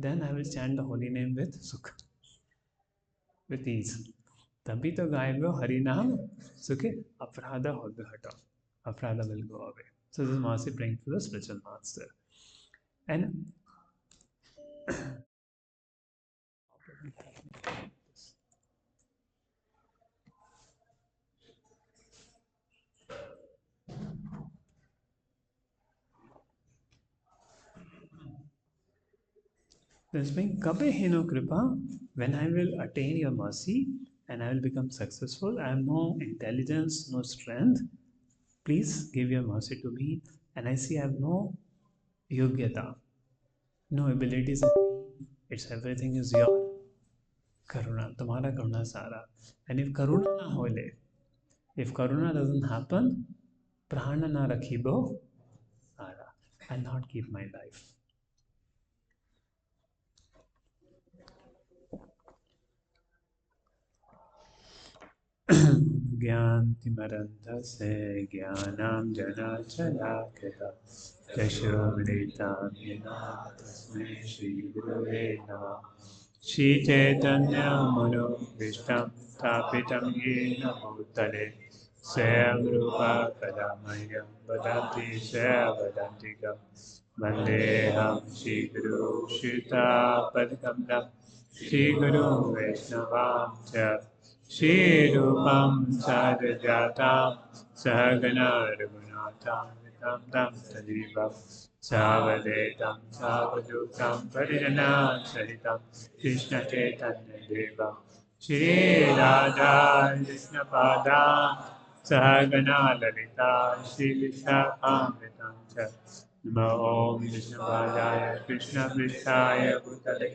then I will chant the holy name with sukh, with ease. तभी तो गाएगा हरि नाम सुखे अपराधा होगा हटा. Aparadha will go away. So this is Masi praying to the spiritual master. And this being Kabe Heno Kripa, when I will attain your mercy and I will become successful, I have no intelligence, no strength. Please give your mercy to me. And I see I have no yogyata, no abilities in me. It's everything is your karuna, tumhara karuna sara. And if karuna na hole, if karuna doesn't happen, prana na rakhibo ara. I'll not keep my life. ज्ञानतिमरन्धस्य ज्ञानाञ्जनशलाकया चक्षुर्मलितं येन तस्मै श्रीगुरवे नमः श्रीचैतन्यमनोभीष्टं स्थापितं येन भूतले स्वयं रूपा कदा मह्यं वदन्ति स्ववदन्तिकं वन्देऽहं श्रीगुरुं श्रीयुतापदकमलं श्रीगुरुं वैष्णवां च श्रीरूपं साधुजातां सहगना रघुनाथां वितं तं सजीवं सावधेतं सावधूतं परिजनासहितं कृष्णचैतन्यदेवं श्रीराधा कृष्णपादां सहगना ललिता श्रीविशाखान्वितं च नमो ॐ विष्णुपादाय कृष्णपृष्ठाय भूतले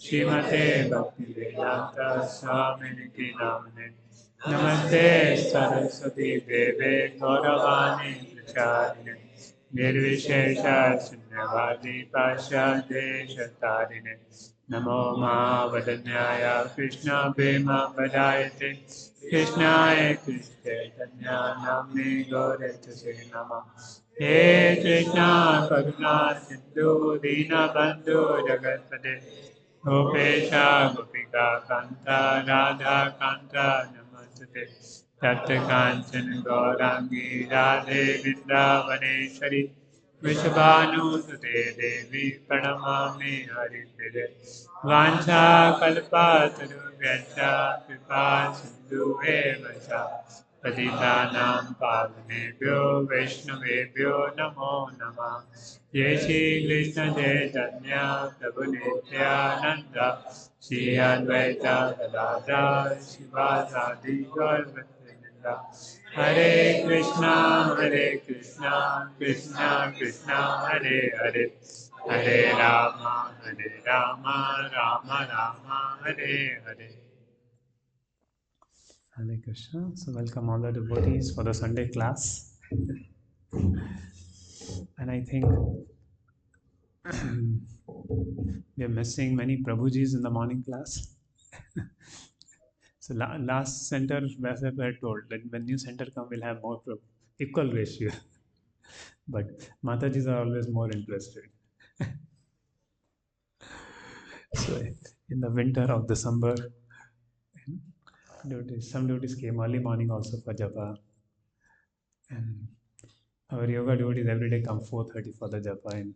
श्रीमते भक्तिवेदान्त स्वामिनिति नामिने नमस्ते सरस्वती देवे गौरवाणी प्रचारिणे निर्विशेष शून्यवादी पाश्चादेशतारिणे नमो महावदन्याय कृष्ण प्रेमा पदायते कृष्णाय कृष्णचैतन्य नाम्ने गौरचसे नमः हे कृष्णा करुणा सिंधु दीनबन्धु जगत्पते गोपेशा गोपिका कान्ता राधा कान्ता नमस्ते तप्त काञ्चन गौराङ्गी राधे वृन्दावनेश्वरी वृषभानुसुते देवी प्रणमामि हरिप्रिये वाञ्छाकल्पतरुभ्यश्च कृपा सिन्धुभ्येव च पतितानां पावनेभ्यो वैष्णवेभ्यो नमो नमः जय श्रीकृष्ण चैतन्य प्रभु नित्यानन्द श्री अद्वैत गदाधर शिवासादि गौरभक्तवृन्द हरे Krishna Krishna Krishna Hare Hare Hare Ram Ram Ram Hare Hare. Hare Krishna. So welcome all the devotees for the Sunday class. And I think we are missing many Prabhujis in the morning class. So last center, as I were told, that when new center come, we'll have more equal ratio. But Matajis are always more interested. So in the winter of December, some devotees came early morning also for japa. And our yoga devotees every day come 4:30 for the japa. And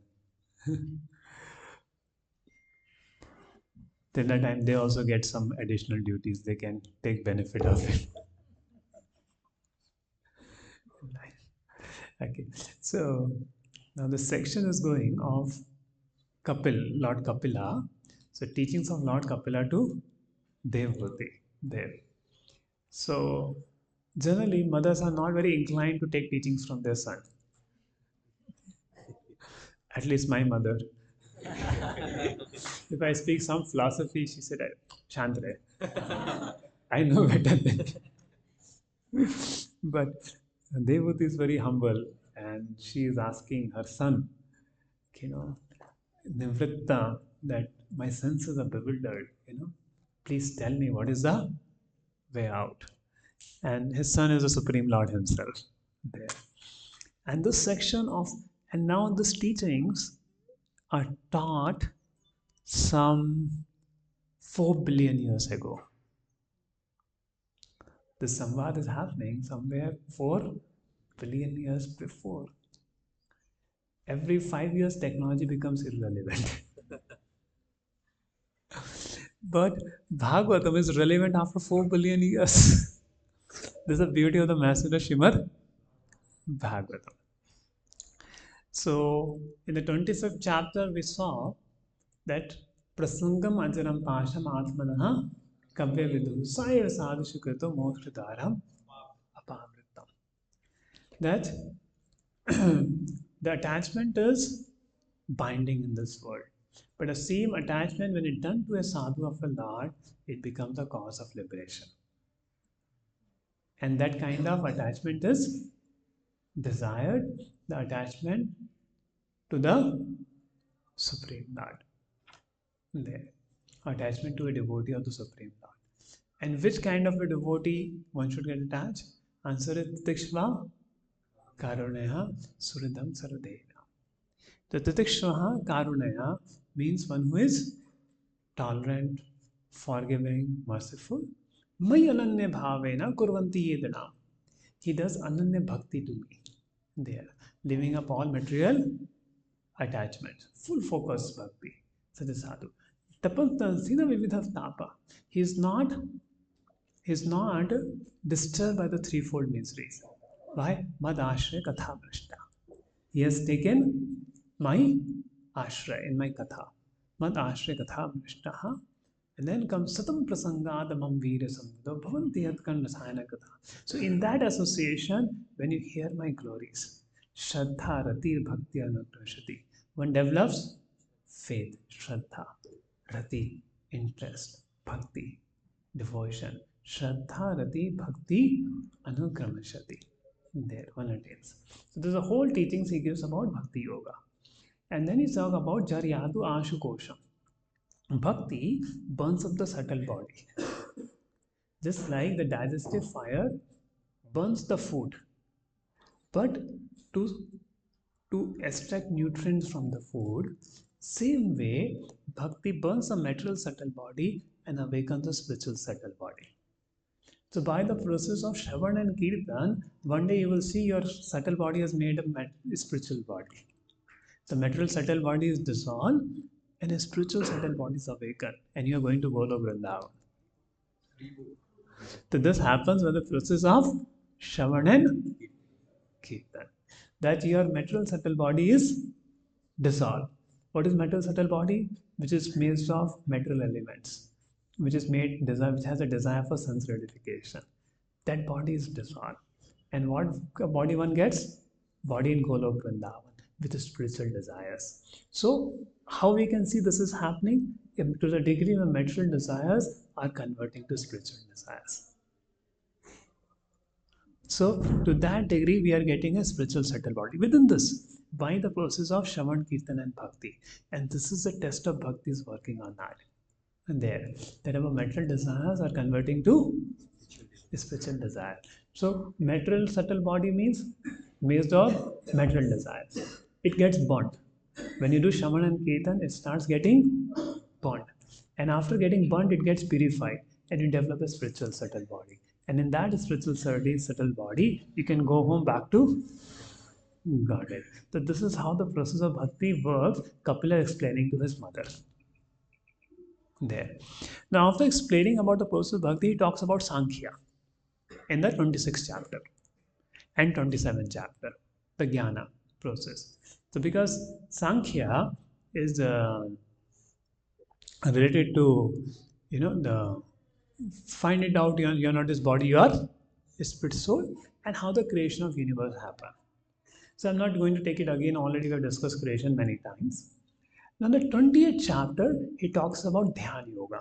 till that time, they also get some additional duties. They can take benefit of it. Okay, so now the section is going of Lord Kapila. So teachings of Lord Kapila to Devhuti, Dev. So generally, mothers are not very inclined to take teachings from their son. At least my mother. If I speak some philosophy, she said, Shantre. I know better than you. But Devhuti is very humble and she is asking her son, Nivritta, that my senses are bewildered, please tell me what is the way out. And his son is the Supreme Lord himself there. And this section of, and now these teachings are taught some 4 billion years ago. This samvad is happening somewhere 4 billion years before. Every 5 years, technology becomes irrelevant. But Bhagavatam is relevant after 4 billion years. This is the beauty of the message of Srimad Bhagavatam. So, in the 25th chapter, we saw that prasangam ajaram pasham atmanaha kavya vidu sayar sadhishu krito mokshidaram apamritam. That the attachment is binding in this world. But the same attachment, when it done to a sadhu of a Lord, it becomes a cause of liberation. And that kind of attachment is desired, the attachment to the Supreme Lord. There. Attachment to a devotee of the Supreme Lord. And which kind of a devotee one should get attached? Answer is Tikshva Karuneha Suridam Saradena. The Titikshvaha Karuneha means one who is tolerant, forgiving, merciful. Mai ananya bhavena kurvanti yedana. He does ananya bhakti to me. There, living up all material attachments, full focus bhakti. Such a sadhu. Tapantansina vividha tapa. He is not disturbed by the threefold miseries. Why? Mad ashray katha brishta. He has taken my ashray in my katha. Mad ashray katha brishtaha. And then comes Satam Prasangadamam Veera Samvido Bhavanti Yatkan Rasayana Katha. So in that association, when you hear my glories, Shraddha Rati Bhakti Anukrashati, one develops faith, Shraddha, Rati, interest, Bhakti, devotion. Shraddha Rati Bhakti Anukramashati. There, one attains. So there's a whole teachings he gives about Bhakti Yoga. And then he talks about Jaryadu Ashu Kosham. Bhakti burns up the subtle body. Just like the digestive fire burns the food. But to extract nutrients from the food, same way, Bhakti burns the material subtle body and awakens the spiritual subtle body. So by the process of Shravan and Kirtan, one day you will see your subtle body has made a spiritual body. The material subtle body is dissolved and a spiritual subtle body is awakened, and you are going to Goloka Vrindavan. So this happens with the process of Shravan and Kirtan. That your material subtle body is dissolved. What is material subtle body? Which is made of material elements, which has a desire for sense gratification. That body is dissolved. And what body one gets? Body in Goloka Vrindavan with the spiritual desires. So, how we can see this is happening? To the degree where material desires are converting to spiritual desires. So, to that degree, we are getting a spiritual subtle body. Within this, by the process of Shravan, Kirtan, and Bhakti. And this is the test of Bhakti is working on that. And there, that our material desires are converting to spiritual desire. So, material subtle body means based on material desires. It gets burnt. When you do Shravan and Kirtan, it starts getting burnt. And after getting burnt, it gets purified and you develop a spiritual subtle body. And in that spiritual subtle body, you can go home back to Godhead. So this is how the process of bhakti works. Kapila explaining to his mother. There. Now, after explaining about the process of bhakti, he talks about Sankhya in the 26th chapter and 27th chapter, the Jnana process. So, because Sankhya is related to, the find it out, you're not this body, you are spirit soul, and how the creation of universe happened. So, I'm not going to take it again, already we have discussed creation many times. Now, in the 20th chapter, he talks about Dhyana Yoga.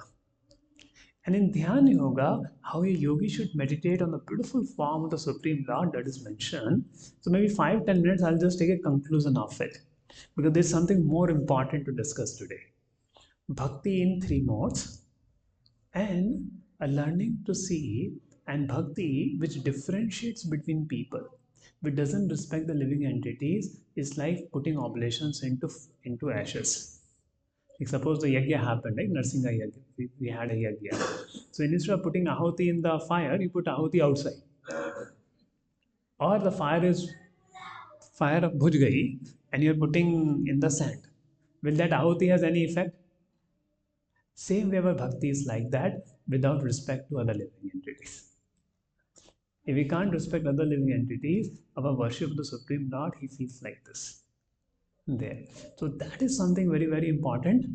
And in Dhyana Yoga, how a yogi should meditate on the beautiful form of the Supreme Lord that is mentioned. So maybe 5-10 minutes, I'll just take a conclusion of it. Because there's something more important to discuss today. Bhakti in 3 modes and a learning to see, and Bhakti which differentiates between people, which doesn't respect the living entities, is like putting oblations into ashes. Like suppose the yagya happened, like Narsinga yagya, we had a yagya. So instead of putting ahuti in the fire, you put ahuti outside. Or the fire bhuj gayi and you're putting in the sand. Will that ahuti has any effect? Same way our bhakti is like that without respect to other living entities. If we can't respect other living entities, our worship of the Supreme Lord, he feels like this. There. So that is something very, very important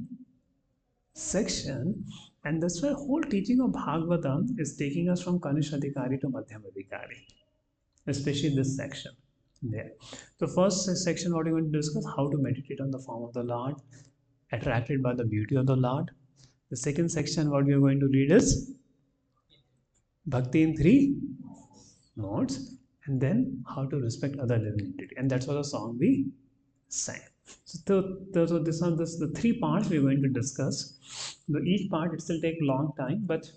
section. And that's why whole teaching of Bhagavatam is taking us from Kanish Adhikari to Madhyam Adhikari, especially this section. There. So first section, what we're going to discuss, how to meditate on the form of the Lord, attracted by the beauty of the Lord. The second section, what we are going to read is Bhakti in 3 modes, and then how to respect other living entity. And that's what the song we sang. So this are the 3 parts we're going to discuss. Each part it will take a long time, but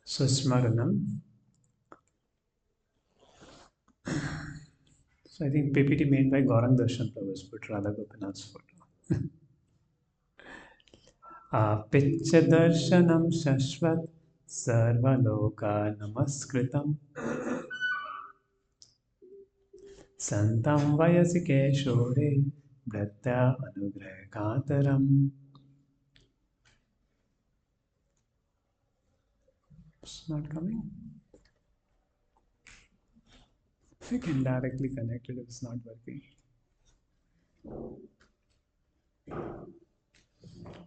so Smaranam. So I think PPT made by Gaurang Darshan Prabhus, but Radha Gopinath's photo. Apicch darshanam shashvat sarvaloka namaskritam santam vayasi keshore bhratya anugrah kataram. It's not coming. We can directly connect it if it's not working.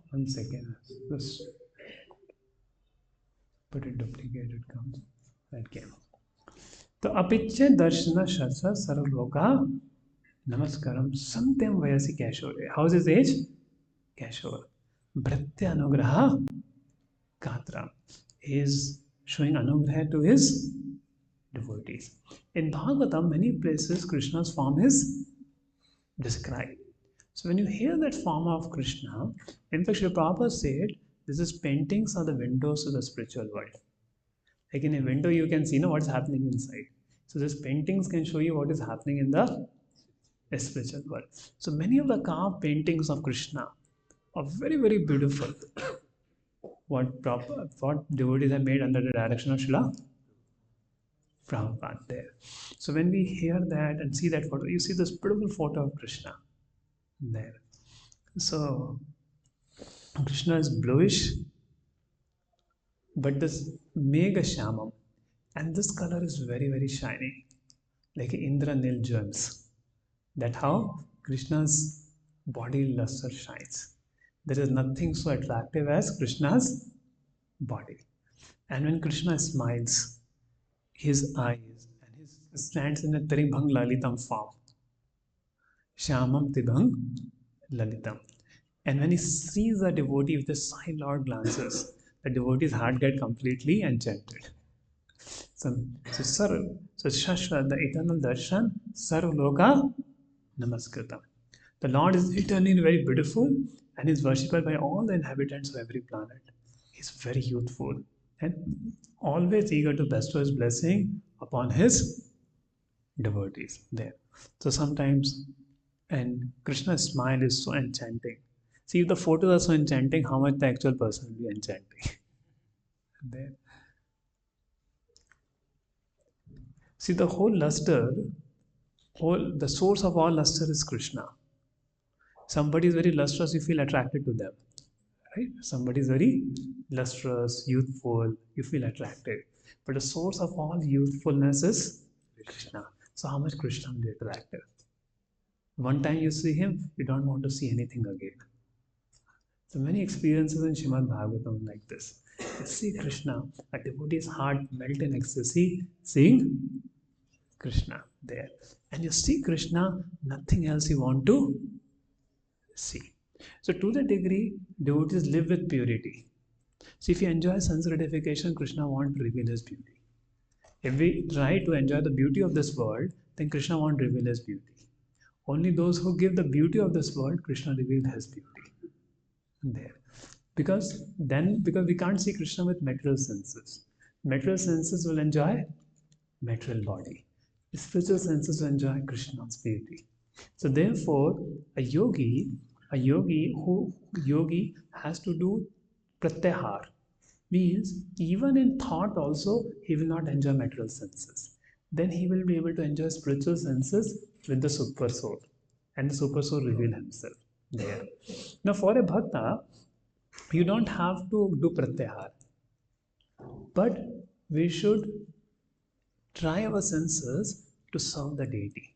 1 second. Just put it duplicate, it comes. Okay. तो अपिच्चे दर्शन शस्व सर्वलोका नमस्कारम संत्यम वयसी कैशोरे. How's his age? Kashore. Bhratya anugraha katra. He is showing anugraha to his devotees. In Bhagavatam, many places Krishna's form is described. So when you hear that form of Krishna, in fact, Srila Prabhupada said, this is paintings are the windows to the spiritual world. Like in a window, you can see what's happening inside. So these paintings can show you what is happening in the spiritual world. So many of the carved paintings of Krishna are very, very beautiful. What devotees have made under the direction of Srila Prabhupada there. So when we hear that and see that photo, you see this beautiful photo of Krishna there. So Krishna is bluish, but this mega shamam, and this color is very, very shiny, like Indra Nil gems. That's how Krishna's body luster shines. There is nothing so attractive as Krishna's body. And when Krishna smiles, his eyes, and he stands in a Tribhang Lalitam form. Shamam Tibhang Lalitam. And when he sees a devotee with a sidelong glances, the devotee's heart gets completely enchanted. So Shashwat, the eternal darshan, Sarv Loka Namaskritam. The Lord is eternally very beautiful and is worshipped by all the inhabitants of every planet. He is very youthful and always eager to bestow his blessing upon his devotees. There. So sometimes, and Krishna's smile is so enchanting. See, if the photos are so enchanting, how much the actual person will be enchanting. There. See, the whole luster, the source of all luster is Krishna. Somebody is very lustrous, you feel attracted to them, right? Somebody is very lustrous, youthful, you feel attracted. But the source of all youthfulness is Krishna. So how much Krishna will be attractive? One time you see him, you don't want to see anything again. So many experiences in Srimad Bhagavatam like this. You see Krishna, a devotee's heart melt in ecstasy, seeing Krishna there. And you see Krishna, nothing else you want to see. So to the degree, devotees live with purity. So if you enjoy sense gratification, Krishna won't reveal his beauty. If we try to enjoy the beauty of this world, then Krishna won't reveal his beauty. Only those who give the beauty of this world, Krishna revealed his beauty. There. Because we can't see Krishna with material senses. Material senses will enjoy material body. Spiritual senses will enjoy Krishna's beauty. So therefore, a yogi has to do pratyahar. Means even in thought also he will not enjoy material senses. Then he will be able to enjoy spiritual senses with the super soul. And the super soul reveal himself there. Now for a bhakta, you don't have to do pratyahar. But we should try our senses to serve the deity.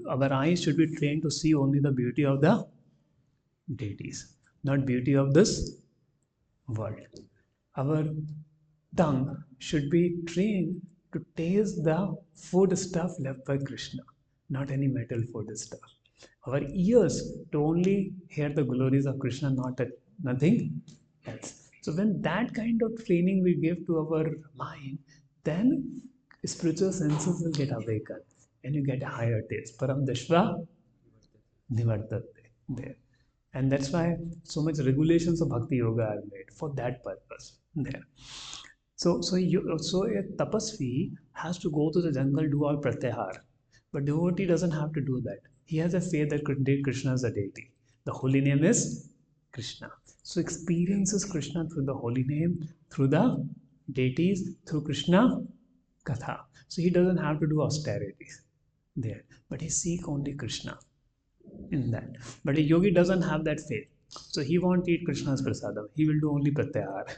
Our eyes should be trained to see only the beauty of the deities, not beauty of this world. Our tongue should be trained to taste the food stuff left by Krishna, not any metal food stuff. Our ears to only hear the glories of Krishna, nothing else. So when that kind of training we give to our mind, then spiritual senses will get awakened and you get a higher taste. Param Dashva Nivartate there. And that's why so much regulations of Bhakti Yoga are made for that purpose there. So a tapasvi has to go to the jungle, do all pratyahar. But devotee doesn't have to do that. He has a faith that Krishna is a deity. The holy name is Krishna. So experiences Krishna through the holy name, through the deities, through Krishna Katha. So he doesn't have to do austerities there. But he seek only Krishna in that. But a yogi doesn't have that faith. So he won't eat Krishna's prasadam. He will do only pratyahar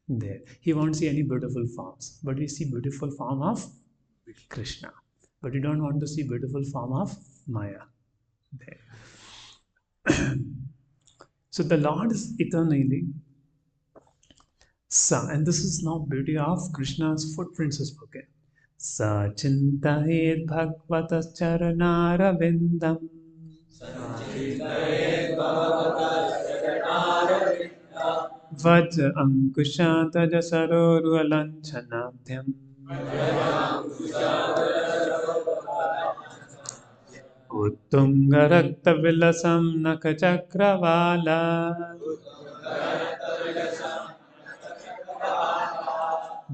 there. He won't see any beautiful forms. But we see beautiful form of Krishna. But we don't want to see beautiful form of Maya there. So the Lord is eternally Sa, and this is now beauty of Krishna's footprints is spoken. Sa chintahed bhagavatas charanara vindam. Vaj ankushataj sarorvalanchanabyam. उत्तुङ्गरक्तविलसं नखचक्रवाला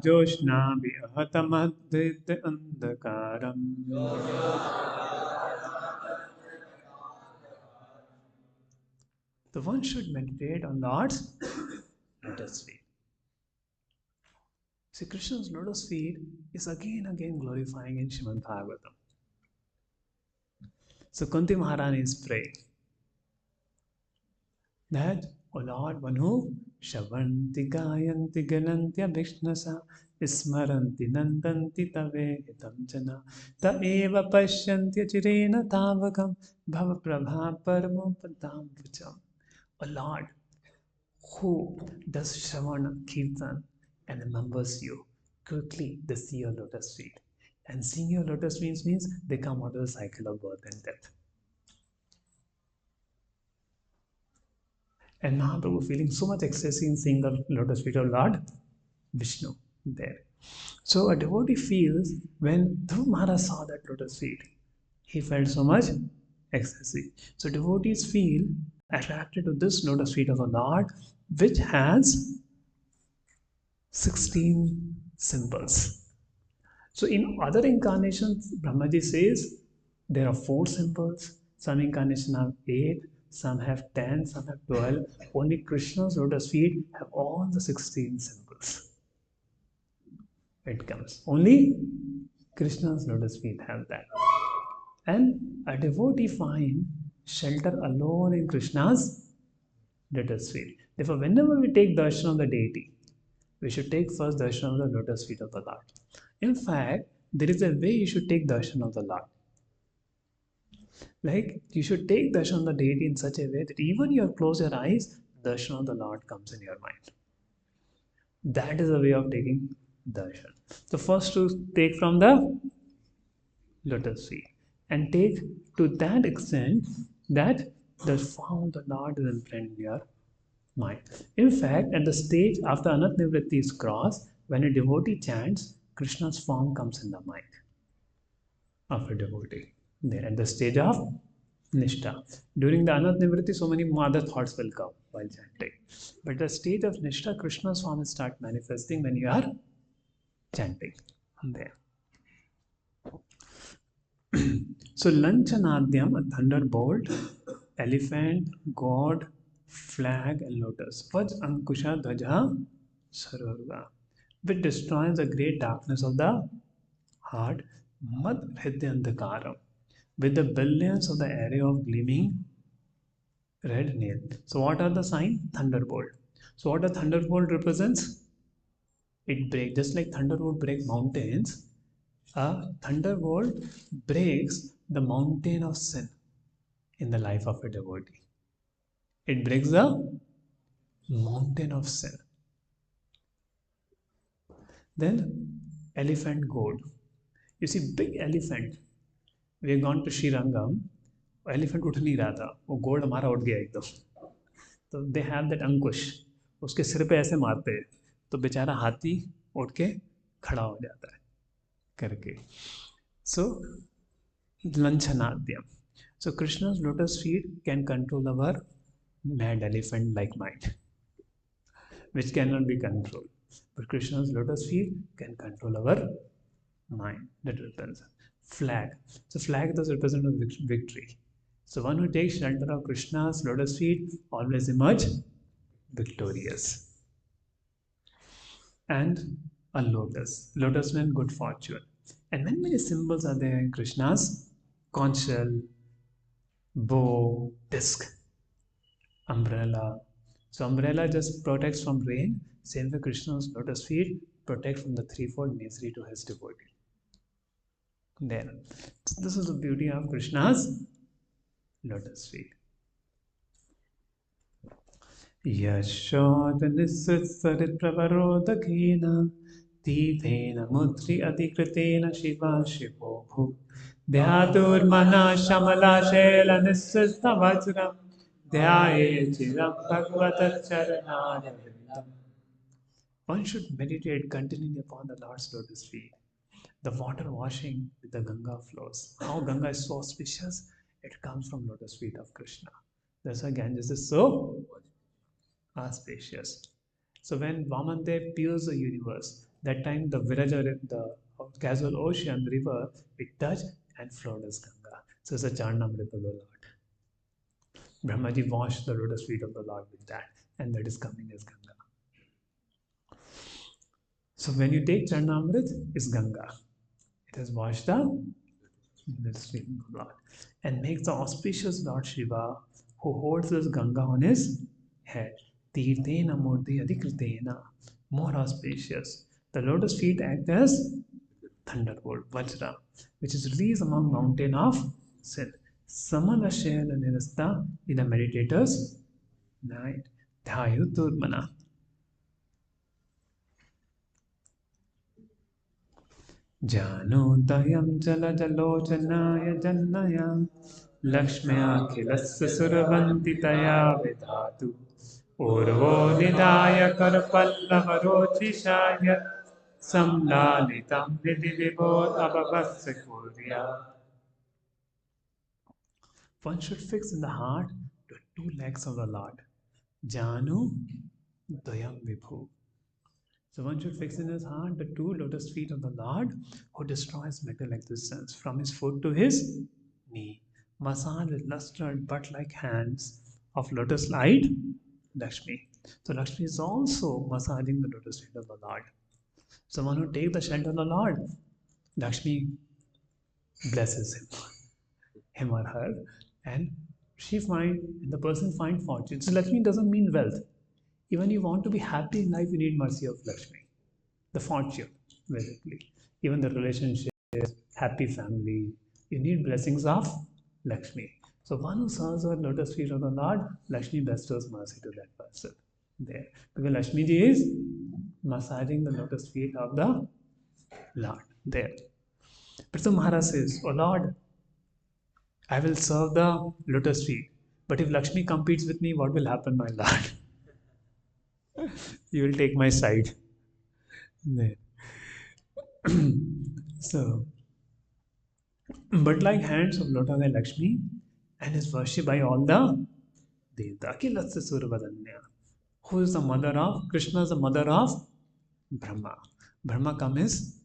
जोष्णाभिहतमद्भिद अन्धकारम्. The one should meditate on Lord's lotus feet. See, Krishna's lotus feet is again glorifying in Srimad Bhagavatam. So Kunti Maharani is praying that, O Lord, one who Shavanti Gayanti Gananti Abhishnasa Smaranti Nandanti Tave Hitamchana Ta Eva Pashyanti Chirena Tavakam Bhava Prabha Paramo Padam Vacham. O Lord, who does Shravana Kirtan and remembers you, quickly they see your lotus feet. And seeing your lotus feet means they come out of the cycle of birth and death. And Mahaprabhu feeling so much ecstasy in seeing the lotus feet of Lord Vishnu. there. So a devotee feels when Dhruv Maharaj saw that lotus feet, he felt so much ecstasy. So devotees feel attracted to this lotus feet of the Lord, which has 16 symbols. So in other incarnations, Brahmaji says there are 4 symbols. Some incarnations have 8, some have 10, some have 12. Only Krishna's lotus feet have all the 16 symbols. It comes. Only Krishna's lotus feet have that. And a devotee find shelter alone in Krishna's lotus feet. Therefore, whenever we take darshan of the deity, we should take first darshan of the lotus feet of the Lord. In fact, there is a way you should take darshan of the Lord. Like you should take darshan of the deity in such a way that even you close your eyes, darshan of the Lord comes in your mind. That is a way of taking darshan. So first to take from the lotus feet and take to that extent that the form of the Lord is imprinted in your mind. In fact, at the stage after Anat Nivritti is crossed, when a devotee chants, Krishna's form comes in the mind of a devotee. There at the stage of Nishtha. During the Anat Nivritti, so many other thoughts will come while chanting. But the stage of Nishtha, Krishna's form will start manifesting when you are chanting. There. So Lanchanadyam, a thunderbolt, elephant, god, flag, and lotus. Vaj Ankusha Dhaja Sarvarga, which destroys the great darkness of the heart, Mad Hridyandhakaram, with the billions of the array of gleaming red nail. So what are the sign? Thunderbolt. So what a thunderbolt represents? It breaks, just like thunderbolt break mountains, a thunderbolt breaks the mountain of sin in the life of a devotee. It breaks the mountain of sin. Then elephant goad. You see, big elephant. We have gone to Srirangam. Elephant उठ नहीं रहा था, वो गोड हमारा उठ गया एकदम. तो दे हैव दैट अंकुश, उसके सिर पे ऐसे मारते हैं तो बेचारा हाथी उठ के खड़ा हो जाता है करके. So Lanchanadyam. So Krishna's lotus feet can control our mad elephant like mind, which cannot be controlled. But Krishna's lotus feet can control our mind. That represents flag. So flag does represent a victory. So one who takes shelter of Krishna's lotus feet always emerge victorious. And a lotus. Lotus means good fortune. And many symbols are there in Krishna's conch shell, bow, disc, umbrella. So umbrella just protects from rain. Same way Krishna's lotus feet protect from the threefold misery to his devotee. There. So this is the beauty of Krishna's lotus feet. Yashod nissarit pravarodakena Tithena mudri adhikritena shiva shivo bhu Dhyatur mana shamala shela nissista vajram Dhyaye chiram bhagavata charanarvindam. One should meditate continually upon the Lord's lotus feet. The water washing with the Ganga flows. How Ganga is so auspicious, it comes from lotus feet of Krishna. That's why Ganges is so auspicious. So when Vamandev peels the universe, that time the Viraja, the casual ocean, river, it touched and flowed as Ganga. So it's a Charnamrita of the Lord. Brahmaji washed the lotus feet of the Lord with that, and that is coming as Ganga. So when you take Charnamrit, it's Ganga. It has washed the lotus feet of the Lord and makes the auspicious Lord Shiva, who holds this Ganga on his head. Tirthena murti adhikritena, more auspicious. The lotus feet act as thunderbolt, Vajra, which is released among mountain of sin. Samana Shela Nirasta in a meditator's night. Dhayuturmana. Janodayam jala jalochanaya jannaya Lakshmya khilasya survanti taya vidhatu Urvo nidaya karpallavarochishaya samlalitam nidhi vibhod abhavasya kurya. One should fix in the heart the two legs of the Lord. Janu Dayam Vibhu. So one should fix in his heart the two lotus feet of the Lord who destroys mental existence from his foot to his knee. Massage with luster butt like hands of lotus light Lakshmi. So Lakshmi is also massaging the lotus feet of the Lord. So one who takes the shelter of the Lord, Lakshmi blesses him or her, and the person find fortune. So Lakshmi doesn't mean wealth. Even you want to be happy in life, you need mercy of Lakshmi. The fortune, basically. Even the relationship, happy family, you need blessings of Lakshmi. So one who serves her lotus feet of the Lord, Lakshmi bestows mercy to that person. There. Because Lakshmi ji is massaging the lotus feet of the Lord. There. But so Maharaj says, oh Lord, I will serve the lotus feet. But if Lakshmi competes with me, what will happen, my Lord? You will take my side. There. So, but like hands of Lord and Lakshmi and is worshipped by all the Devta. Akilasya Survadanya. Who is the mother of? Krishna is the mother of Brahma. Brahma comes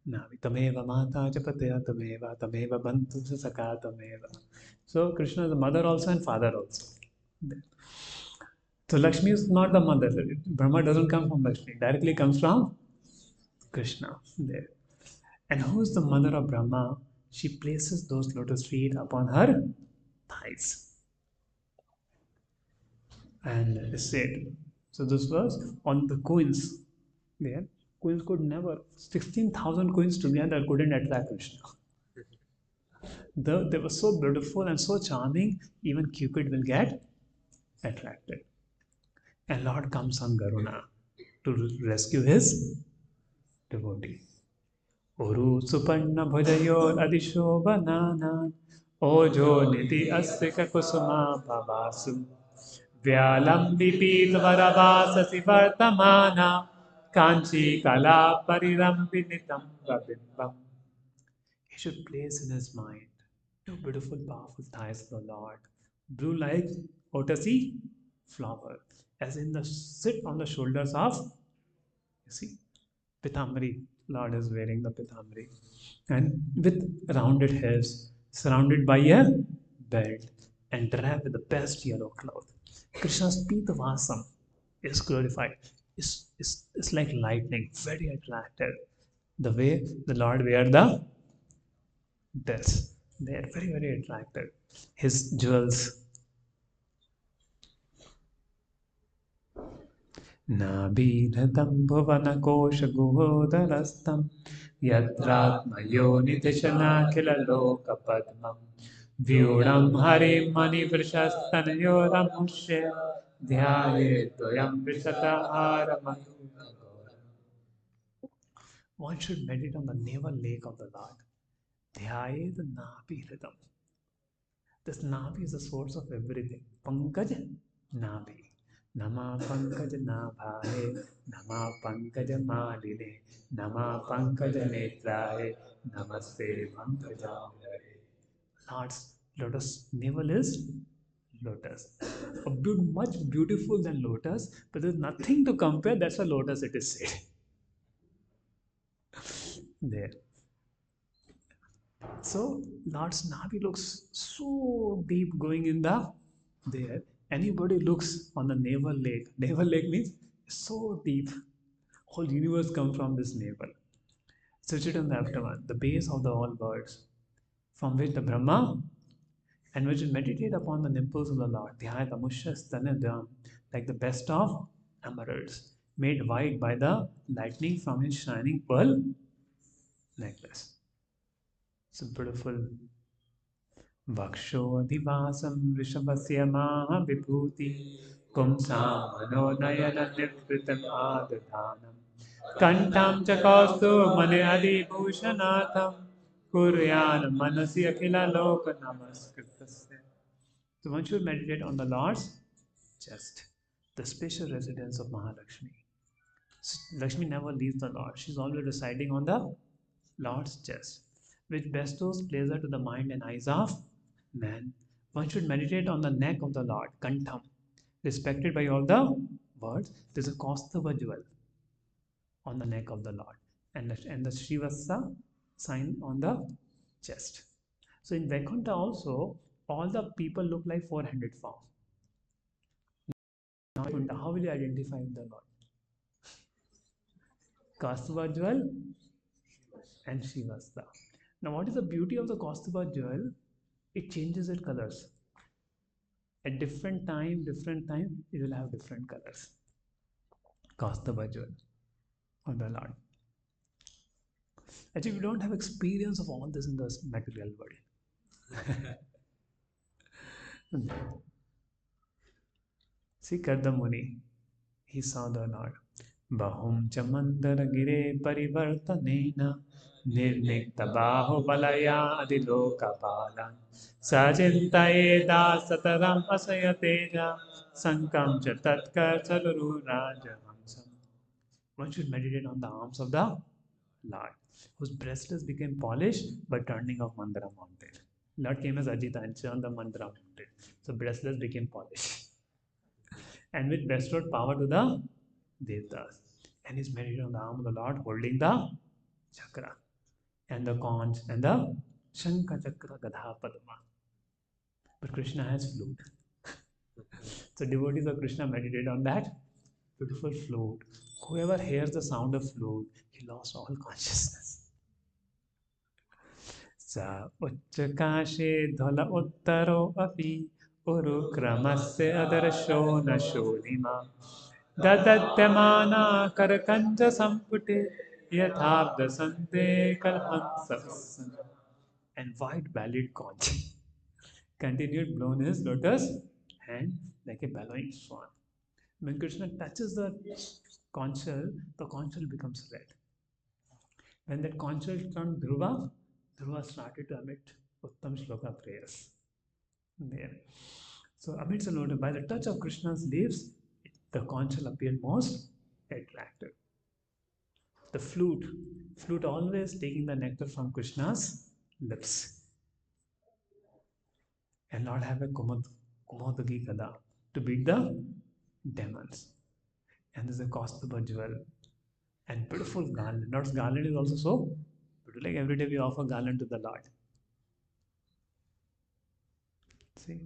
Navi. Tameva Mata Japataya Tameva Tameva Bantu Saka Tameva. So Krishna is the mother also and father also. So Lakshmi is not the mother. Brahma doesn't come from Lakshmi. Directly comes from Krishna. There. And who is the mother of Brahma? She places those lotus feet upon her thighs and is said. So this was on the coins. There, coins could never 16,000 coins together couldn't attract Krishna. They were so beautiful and so charming, even Cupid will get attracted. And Lord comes on Garuna to rescue his devotee. Uru Supanna Bhajayor Adishobhanana Ojo Niti Asika Kusuma Bhavasu Vyalambipitvarabhasasi Vartamana Kanchi Kala Parirambilitam Vabimbam. He should place in his mind two beautiful, powerful thighs of the Lord, blue like Otasi flower, as in the sit on the shoulders of, you see, Pithamri. Lord is wearing the Pithamri, and with rounded hairs, surrounded by a belt, and draped with the best yellow cloth. Krishna's Pitavasam is glorified. It's like lightning, very attractive. The way the Lord wear the belts, they are very, very attractive. His jewels. नाभीधतं भुवनकोशगुहोदरस्तं यत्रात्मयोनिधिशनाखिललोकपद्मं व्यूढं हरिं मणिवृषस्तनयोरमुष्य ध्यायेत्त्वयं विशतहारमधुकगौरम्. One should meditate on the navel lake of the Lord. Dhyayet Nabhi. This Navi is the source of everything. Pankaj Navi. Nama Pankaj Nabhaye, Nama Pankaj Maline, Nama Pankaj Netraye, Namaste Pankajamare. Lord's lotus navel is lotus. Much beautiful than lotus, but there's nothing to compare. That's why lotus it is said. There. So Lord's Navi looks so deep going in the there. Anybody looks on the navel lake. Navel lake means so deep. Whole universe comes from this navel. Situated on the abdomen, the base of the all birds, from which the Brahma and which meditate upon the nipples of the Lord. Dhyayat Amushya Stanadam, like the best of emeralds, made white by the lightning from his shining pearl necklace. So beautiful. Vakshodivasan Rishabhasya Maha Vibhuti Kumsam Manonayana Nivritam Adadhanam Kantam Chakastu Mane Adi Bhushanatham Kuryan Manasi Akhila Loka Namaskritasya. So one should meditate on the Lord's chest, the special residence of Mahalakshmi. Lakshmi never leaves the Lord. She's always residing on the Lord's chest, which bestows pleasure to the mind and eyes of man. One should meditate on the neck of the Lord, Kantham, respected by all the words. There's a Kaustubha jewel on the neck of the Lord, and the Srivasa sign on the chest. So in Vaikuntha also, all the people look like four-handed form. Now, how will you identify the Lord? Kaustubha jewel and Srivasta. Now, what is the beauty of the Kaustubha jewel? It changes its colors. At different time, it will have different colors. Kaustubha jewel on the Lord. Actually, we don't have experience of all this in the material world. See Kardamuni, he saw the Lord. Bahum chamandara gire parivartanena nirnikta bahubalaya adilokapalan sajintayeda sataram asayateja sankam cha tatkar chaluru rajahamsam. One should meditate on the arms of the Lord, whose breastlets became polished by turning of Mandara mountain. Lord came as Ajita and on the Mandara mountain. So breastlets became polished. And which bestowed power to the Devtas. And is meditated on the arm of the Lord holding the chakra and the conch and the Shankha chakra Gadha Padma. But Krishna has flute. So devotees of Krishna meditate on that beautiful flute. Whoever hears the sound of flute, he lost all consciousness. Sa uccakashe dhala uttaro api urukramasya adarsho nashonima dadatyamana karakanja sampute yathabda sante kalhansa. And white bellied conch continued blown his lotus hand like a bellowing swan. When Krishna touches the conch shell becomes red. When that conch shell turned Dhruva, Dhruva started to emit Uttam Shloka prayers. There. So amidst the lotus, by the touch of Krishna's lips, the conch shell appeared most attractive. The flute always taking the nectar from Krishna's lips. And Lord have a Kumodagi Kada to beat the demons. And there's a Kaustubha jewel and beautiful garland. Lord's garland is also so beautiful. Like every day we offer garland to the Lord. See?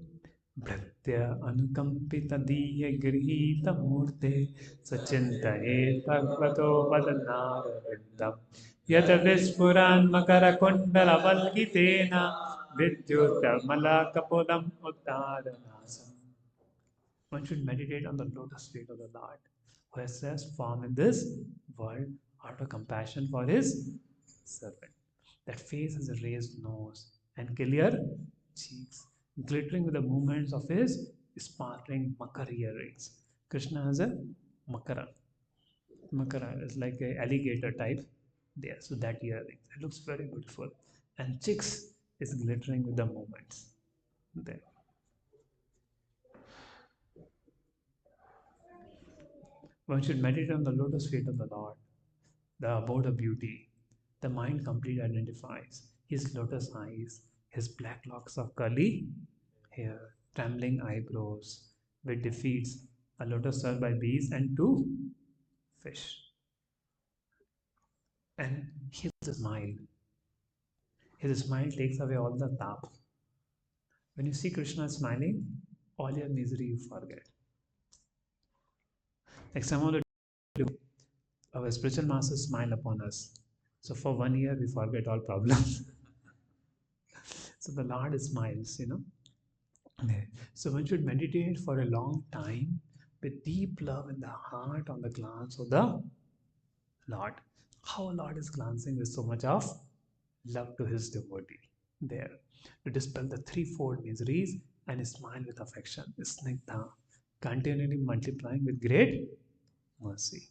Bhratya anukampita diya grihita murte sachintaye bhagavato vadanara vindam yata vispuran makara kundala valgitena vidyuta malakapulam uttaranasam. One should meditate on the lotus feet of the Lord, who has just formed in this world out of compassion for his servant. That face has a raised nose and clear cheeks, glittering with the movements of his sparkling makara earrings. Krishna has a makara. Makara is like a alligator type there, so that earring. It looks very beautiful. And cheeks is glittering with the movements there. One should meditate on the lotus feet of the Lord, the abode of beauty. The mind completely identifies his lotus eyes, his black locks of curly hair, trembling eyebrows, which defeats a lotus served by bees and two fish. And his smile. His smile takes away all the tap. When you see Krishna smiling, all your misery you forget. Like some of the our spiritual masters smile upon us. So for 1 year we forget all problems. So the Lord smiles, So one should meditate for a long time with deep love in the heart on the glance of the Lord. How Lord is glancing with so much of love to his devotee there to dispel the threefold miseries and smile with affection. Snigdha, continually multiplying with great mercy.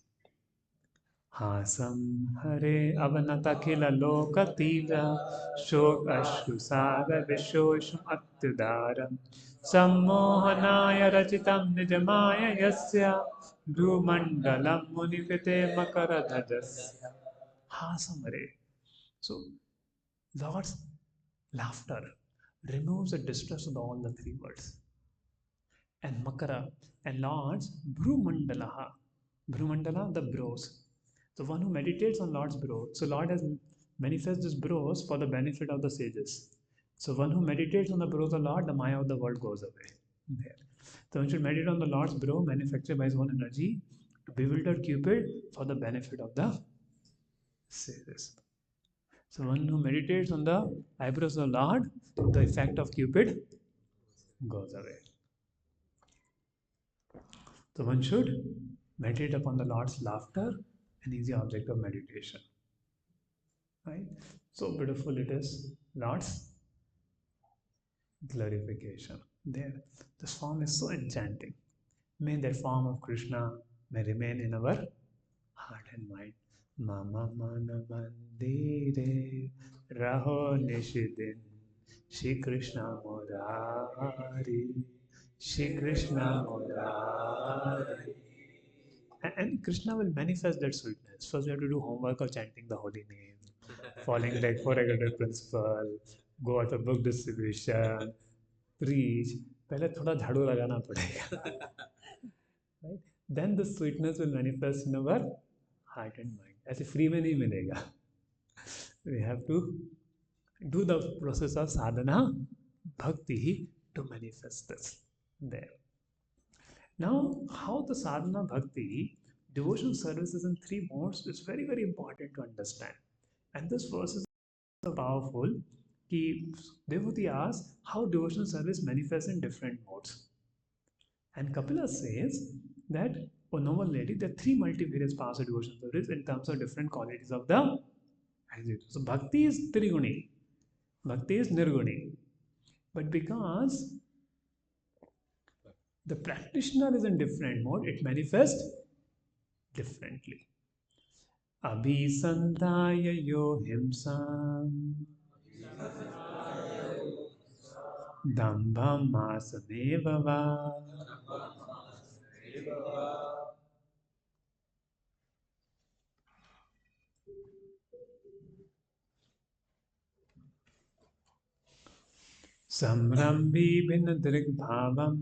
हासं हरे अवनतखिल लोकतीव्र शोक अश्रुसागर विशोषम् अत्युदारं सम्मोहनाय रचितं निजमाय यस्य भ्रूमण्डलं मुनिकृते मकरध्वजस्य हासं हरे. So Lord's laughter removes the distress of all the three words. And Makara and Lord's Bhrumandalaha. Bhrumandala, the brows. The one who meditates on Lord's brow. So Lord has manifested his brows for the benefit of the sages. So one who meditates on the brows of Lord, the Maya of the world goes away. There. So one should meditate on the Lord's brow manufactured by his own energy to bewilder Cupid for the benefit of the sages. So one who meditates on the eyebrows of the Lord, the effect of Cupid goes away. So one should meditate upon the Lord's laughter, an easy object of meditation. Right? So beautiful it is, Lord's glorification. There, this form is so enchanting. May that form of Krishna may remain in our heart and mind. Mama mana mandire raho nishidin Shri Krishna Murari Shri Krishna Murari. And Krishna will manifest that sweetness. First, we have to do homework of chanting the holy name, following like 400 principle, go out for book distribution, preach. पहले थोड़ा झाड़ू लगाना पड़ेगा. Right? Then the sweetness will manifest in our heart and mind. ऐसे free में नहीं मिलेगा. We have to do the process of sadhana, bhakti to manifest this there. Now, how the sadhana bhakti, devotional services in three modes is very, very important to understand. And this verse is so powerful. Devotee asks how devotional service manifests in different modes. And Kapila says that, oh noble lady, there are three multivarious paths of devotional service in terms of different qualities of the executor. So bhakti is triguni, bhakti is nirguni. But because the practitioner is in different mode, it manifests differently. Abhisandaya yo himsam dambham masameva va samrambhi binadrik bhavam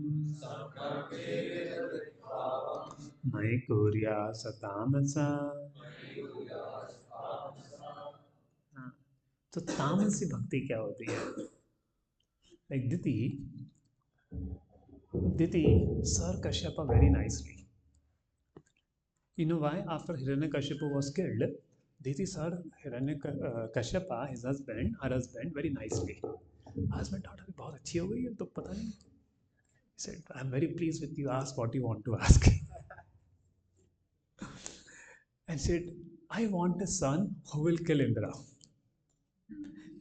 mai kurya satamasa. तो तामसी भक्ति क्या होती है? Like Diti served Kashyapa very nicely. You know why? After Hiranyakashipu was killed, Diti served Kashyapa, his husband, her husband, very nicely. Husband thought, "अभी बहुत अच्छी हो गई है, तो पता नहीं." He said, "I'm very pleased with you. Ask what you want to ask." And said, "I want a son who will kill Indra."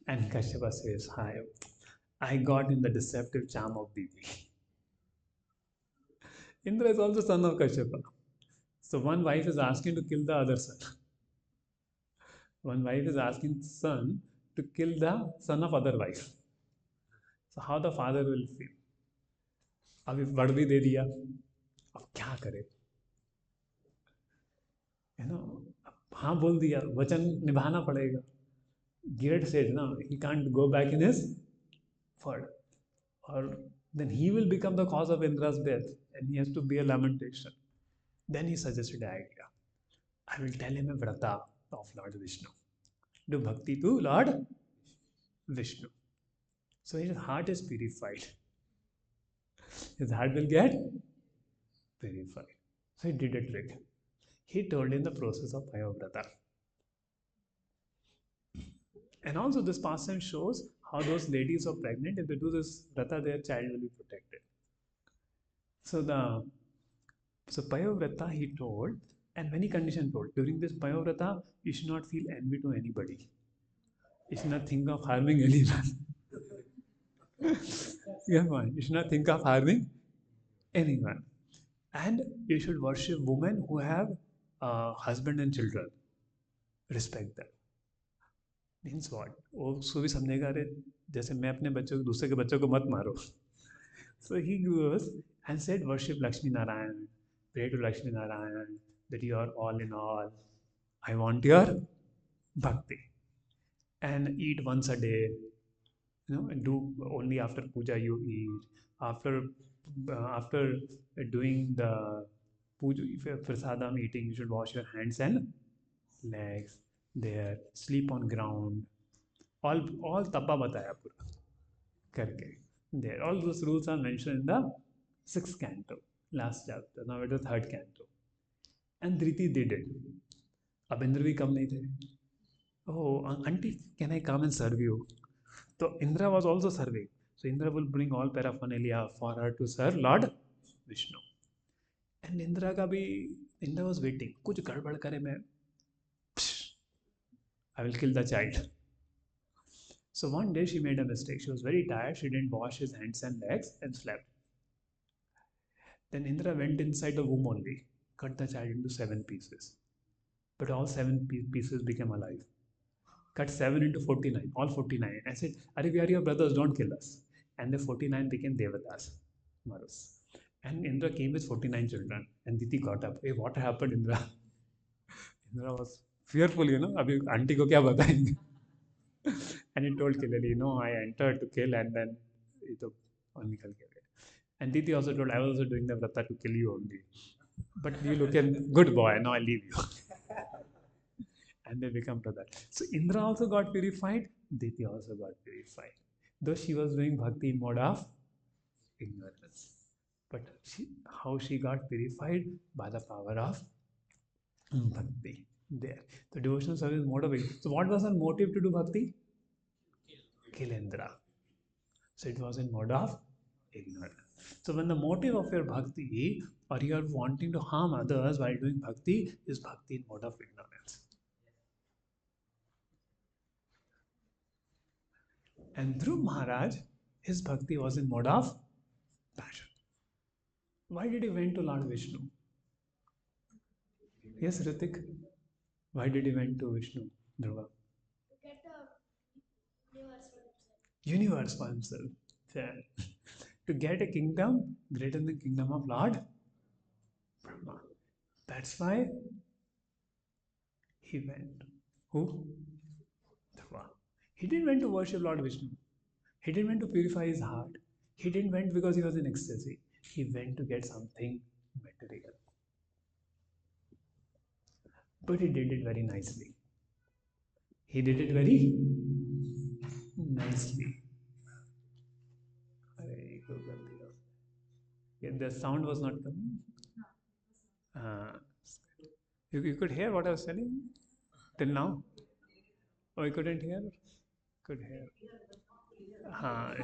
And Kashyapa says, "Hi, I got in the deceptive charm of Diti." Indra is also son of Kashyapa. So one wife is asking to kill the other son. One wife is asking son to kill the son of other wife. So how the father will feel? अभी वड़ भी दे दिया, अब क्या करे? You know, हाँ बोल दिया, वचन निभाना पड़ेगा. Gerd said, no, he can't go back in his word. Or then he will become the cause of Indra's death and he has to be a lamentation. Then he suggested the idea. I will tell him a vrata of Lord Vishnu. Do bhakti to Lord Vishnu. So his heart is purified. His heart will get purified. So he did a trick. He told in the process of Payovrata. And also this pastime shows how those ladies who are pregnant, if they do this vrata, their child will be protected. So Payovrata he told, and many conditions told. During this Payovrata, you should not feel envy to anybody. You should not think of harming anyone. You should not think of harming anyone. And you should worship women who have husband and children. Respect that means what, वो उसको भी समझेगा, अरे जैसे मैं अपने बच्चों को, दूसरे के बच्चों को मत मारो. So he goes and said, worship Lakshmi Narayan, pray to Lakshmi Narayan, that you are all in all. I want your bhakti. And eat once a day, and do only after puja you eat. After doing the puja, if you're prasadam eating, you should wash your hands and legs there, sleep on ground. All tabba bataya pura करके. There, all those rules are mentioned in the 6th canto, last chapter. Now it is 3rd canto. And Dhriti did it. अब इंद्र भी कम नहीं थे. Oh, auntie, can I come and serve you? So Indra was also serving. So Indra will bring all paraphernalia for her to serve Lord Vishnu. And Indra का भी, Indra was waiting. कुछ गड़बड़ करे मैं, I will kill the child. So one day she made a mistake. She was very tired. She didn't wash his hands and legs and slept. Then Indra went inside the womb only, cut the child into 7 pieces. But all 7 pieces became alive. Cut 7 into 49, all 49. I said, Are we are your brothers, don't kill us. And the 49 became Devatas, Marus. And Indra came with 49 children. And Diti got up. Hey, what happened, Indra? Indra was fearful, Abhi auntie ko kya batayenge? And he told clearly, I entered to kill and then it nikal ke gaye. And Diti also told, I was also doing the vrata to kill you only. But you look a good boy, now I leave you. And they become brother. So Indra also got purified, Diti also got purified. Though she was doing bhakti in mode of ignorance. But how she got purified? By the power of bhakti. There. The devotional service mode of it. So what was her motive to do bhakti? Kill Indra. So it was in mode of ignorance. So when the motive of your bhakti, or you are wanting to harm others while doing bhakti, is bhakti in mode of ignorance. And Dhruv Maharaj, his bhakti was in mode of passion. Why did he went to Lord Vishnu? Yes, Ritik. Why did he went to Vishnu, Dhruva? To get the universe for himself. Universe for himself. Yeah. To get a kingdom greater than the kingdom of Lord Brahma. That's why he went. Who? Dhruva. He didn't went to worship Lord Vishnu. He didn't went to purify his heart. He didn't went because he was in ecstasy. He went to get something material. But he did it very nicely. He did it very nicely. The sound was not coming. You could hear what I was telling till now? Oh, you couldn't hear? Could hear.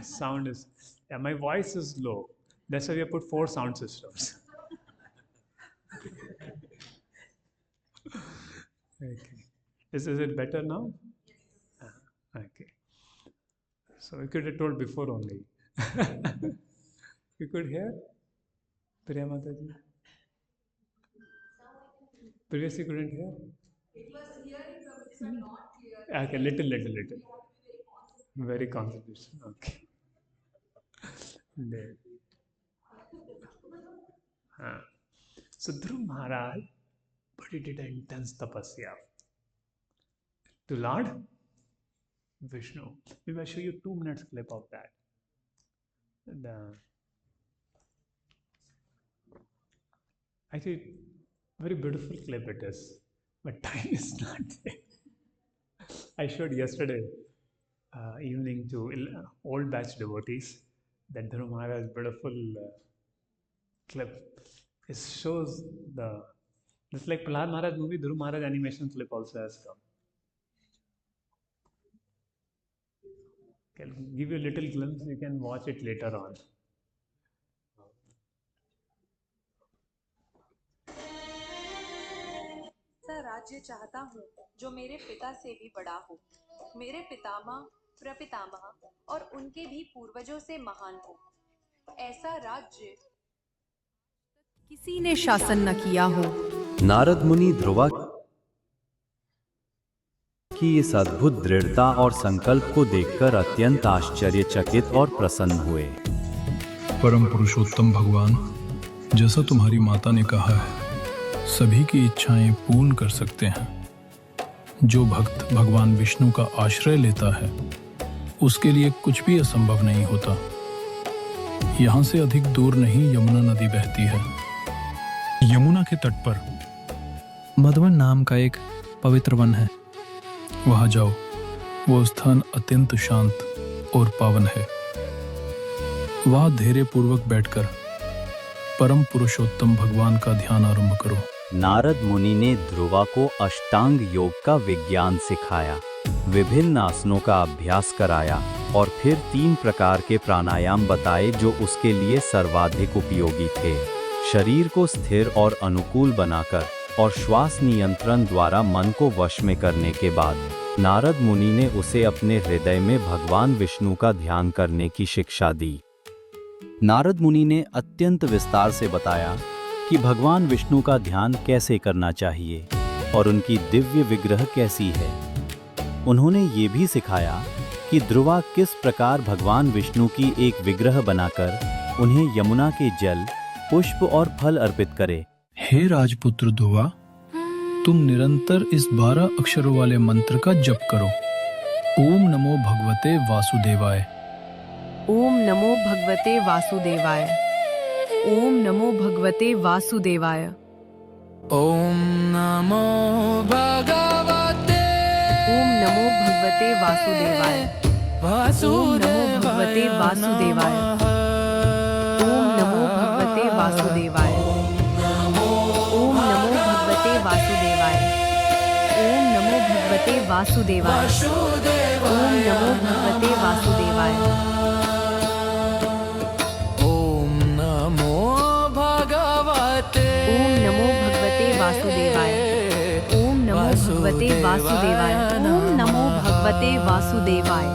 Sound is. Yeah, my voice is low. That's why we have put 4 sound systems. Okay. Is it better now? Okay. So we could have told before only. You could hear? Priya Mataji? Previously couldn't hear? It was hearing but not clear. Okay, little. Very concentration. Okay. There. So Dhruv Maharaj, but he did an intense tapasya to Lord Vishnu. Maybe I'll show you 2 minutes clip of that. Actually, very beautiful clip it is, but time is not there. I showed yesterday evening to old batch devotees that Dhruv Maharaj's beautiful clip. It shows the, just like Prahlad Maharaj movie, Dhruv Maharaj animation clip also has come. I'll give you a little glimpse, you can watch it later on. ऐसा राज्य चाहता हूँ जो मेरे पिता से भी बड़ा हो, मेरे पितामह, प्रपितामह और उनके भी पूर्वजों से महान हो। ऐसा राज्य किसी ने शासन न किया हो। नारद मुनि ध्रुवा की इस अद्भुत दृढ़ता और संकल्प को देखकर अत्यंत आश्चर्यचकित और प्रसन्न हुए। परम पुरुषोत्तम भगवान, जैसा तुम्हारी माता ने कहा है, सभी की इच्छाएं पूर्ण कर सकते हैं। जो भक्त भगवान विष्णु का आश्रय लेता है उसके लिए कुछ भी असंभव नहीं होता। यहाँ से अधिक दूर नहीं यमुना नदी बहती है। यमुना के तट पर मधुवन नाम का एक पवित्र वन है। वहां जाओ, वो स्थान अत्यंत शांत और पावन है। वहां धैर्य पूर्वक बैठकर परम पुरुषोत्तम भगवान का ध्यान आरंभ करो। नारद मुनि ने ध्रुवा को अष्टांग योग का विज्ञान सिखाया, विभिन्न आसनों का अभ्यास कराया और फिर 3 प्रकार के प्राणायाम बताए जो उसके लिए सर्वाधिक उपयोगी थे। शरीर को स्थिर और अनुकूल बनाकर और श्वास नियंत्रण द्वारा मन को वश में करने के बाद नारद मुनि ने उसे अपने हृदय में भगवान विष्णु का ध्यान करने की शिक्षा दी। नारद मुनि ने अत्यंत विस्तार से बताया कि भगवान विष्णु का ध्यान कैसे करना चाहिए और उनकी दिव्य विग्रह कैसी है। उन्होंने ये भी सिखाया कि ध्रुवा किस प्रकार भगवान विष्णु की एक विग्रह बनाकर उन्हें यमुना के जल, पुष्प और फल अर्पित करे। हे राजपुत्र ध्रुवा, तुम निरंतर इस 12 अक्षरों वाले मंत्र का जप करो। ओम नमो भगवते वासुदेवाय। ओम नमो भगवते वासुदेवाय। ओम नमो भगवते वासुदेवाय। ओम नमो भगवते ओम नमो भगवते वासुदेवाय। ओम नमो भगवते वासुदेवाय। ओम नमो भगवते वासुदेवाय। ओम नमो भगवते वासुदेवाय। ओम नमो भगवते वासुदेवाय। ओम नमो भगवते वासुदेवाय। ओम नमो भगवते ओम नमो भगवते वासुदेवाय। ओम नमो भगवते वासुदेवाय। ओम नमो भगवते वासुदेवाय।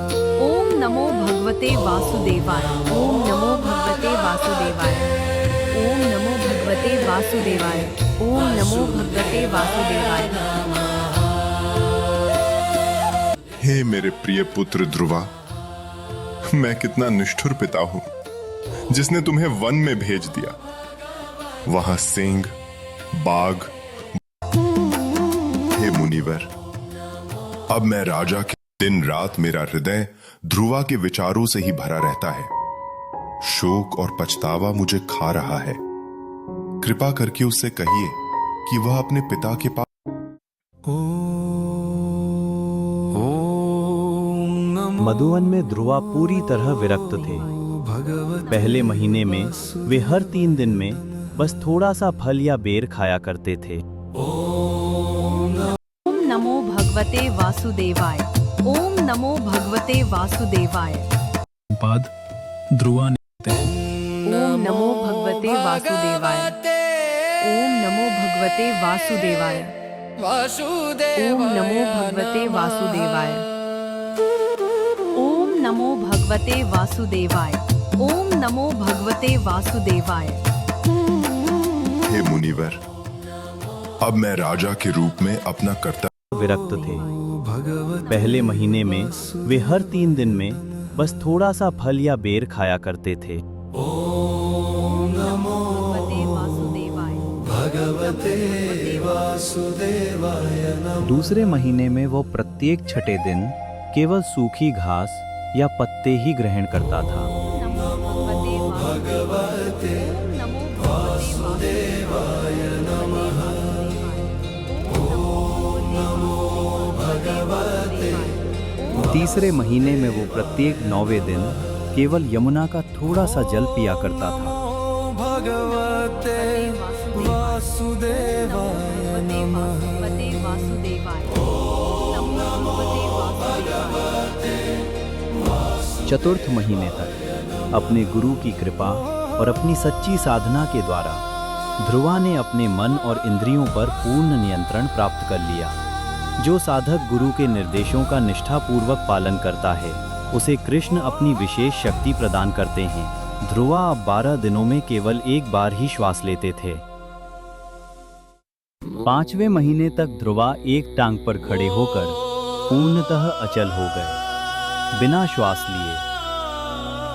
ओम नमो भगवते वासुदेवाय। ओम नमो भगवते वासुदेवाय। ओम नमो भगवते वासुदेवाय। ओम नमो भगवते वासुदेवाय। हे मेरे प्रिय पुत्र ध्रुवा, मैं कितना निष्ठुर पिता हूं जिसने तुम्हें वन में भेज दिया। वहां सिंह, बाघ। हे मुनिवर, अब मैं राजा के दिन रात मेरा हृदय ध्रुवा के विचारों से ही भरा रहता है। शोक और पछतावा मुझे खा रहा है। कृपा करके उससे कहिए कि वह अपने पिता के पास। मधुवन में ध्रुवा पूरी तरह विरक्त थे। पहले महीने में वे हर 3 दिन में बस थोड़ा सा फल या बेर खाया करते थे। ओम नमो भगवते वासुदेवाय। ओम नमो भगवते वासुदेवाय। बाद ध्रुवा ने ओम नमो भगवते वासुदेवाय। ओम नमो भगवते वासुदेवाय। ओम नमो भगवते वासुदेवाय। ओम नमो भगवते वासुदेवाय। ओम नमो भगवते वासुदेवाय। हे मुनिवर, अब मैं राजा के रूप में अपना कर्तव्य। विरक्त थे। पहले महीने में वे हर 3 दिन में बस थोड़ा सा फल या बेर खाया करते थे। ओम नमो भगवते वासुदेवाय। भगवते वासुदेवाय नमः। दूसरे महीने में वो प्रत्येक छठे दिन केवल सूखी घास या पत्ते ही ग्रहण करता था। तीसरे महीने में वो प्रत्येक 9वें दिन केवल यमुना का थोड़ा सा जल पिया करता था। भगवते वासुदेवाय नमः। चतुर्थ महीने तक अपने गुरु की कृपा और अपनी सच्ची साधना के द्वारा ध्रुवा ने अपने मन और इंद्रियों पर पूर्ण नियंत्रण प्राप्त कर लिया। जो साधक गुरु के निर्देशों का निष्ठापूर्वक पालन करता है उसे कृष्ण अपनी विशेष शक्ति प्रदान करते हैं। ध्रुवा अब 12 दिनों में केवल एक बार ही श्वास लेते थे। 5वें महीने तक ध्रुवा एक टांग पर खड़े होकर पूर्णतः अचल हो गए, बिना श्वास लिए।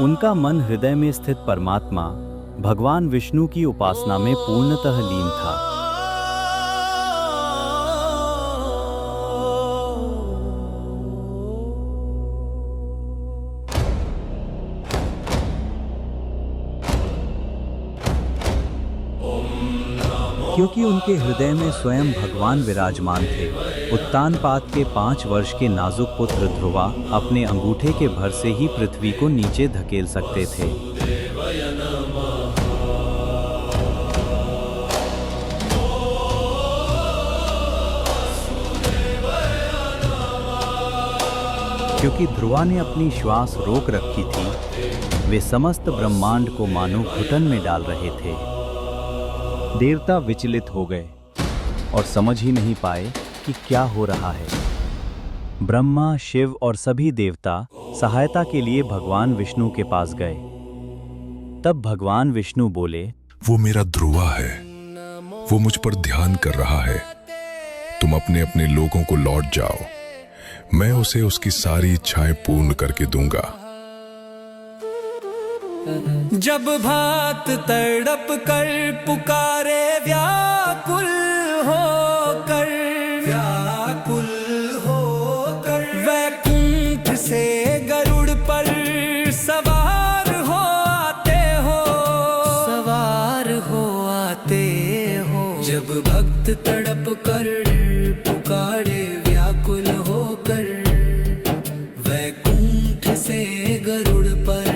उनका मन हृदय में स्थित परमात्मा भगवान विष्णु की उपासना में पूर्णतः लीन था। क्योंकि उनके हृदय में स्वयं भगवान विराजमान थे, उत्तानपाद के 5 वर्ष के नाजुक पुत्र ध्रुवा अपने अंगूठे के भर से ही पृथ्वी को नीचे धकेल सकते थे। क्योंकि ध्रुवा ने अपनी श्वास रोक रखी थी, वे समस्त ब्रह्मांड को मानो घुटन में डाल रहे थे। देवता विचलित हो गए और समझ ही नहीं पाए कि क्या हो रहा है। ब्रह्मा, शिव और सभी देवता सहायता के लिए भगवान विष्णु के पास गए। तब भगवान विष्णु बोले, वो मेरा ध्रुवा है, वो मुझ पर ध्यान कर रहा है। तुम अपने अपने लोगों को लौट जाओ, मैं उसे उसकी सारी इच्छाएं पूर्ण करके दूंगा। जब भात तड़प कर पुकारे व्याकुल होकर, व्याकुल होकर, वैकुंठ से गरुड़ पर सवार हो आते हो, सवार हो आते हो। जब भक्त तड़प कर पुकारे व्याकुल होकर, वैकुंठ से गरुड़ पर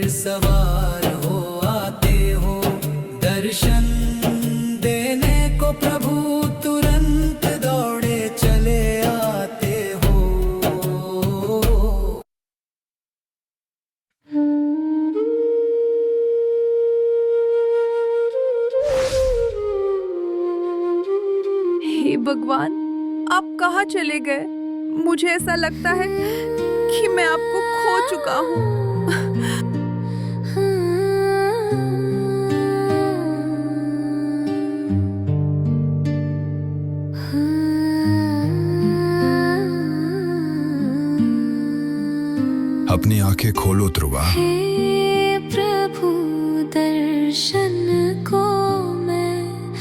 सवार हो आते हो। दर्शन देने को प्रभु तुरंत दौड़े चले आते हो। हे भगवान, आप कहाँ चले गए? मुझे ऐसा लगता है कि मैं आपको खो चुका हूँ। अपनी आंखें खोलो ध्रुवा। हे प्रभु, दर्शन को मैं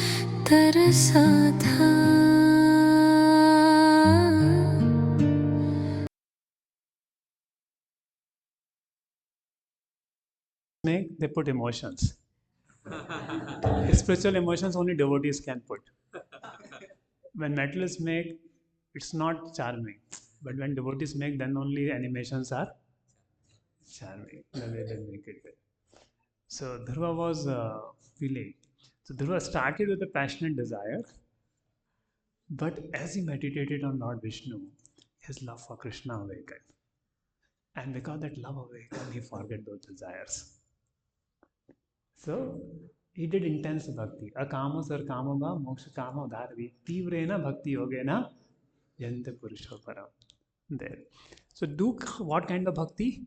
तरसा था। They put emotions. Spiritual emotions only devotees can put. When materialists make, it's not charming. But when devotees make, then only animations are charming. The way they make it. So Dhruva was feeling. So Dhruva started with a passionate desire, but as he meditated on Lord Vishnu, his love for Krishna awakened. And because that love awakened, he forgot those desires. So he did intense bhakti. Akamo sar kamo ba moksha kamo dharvi tivrena bhakti yogena yante purusho param. There. So do what kind of bhakti?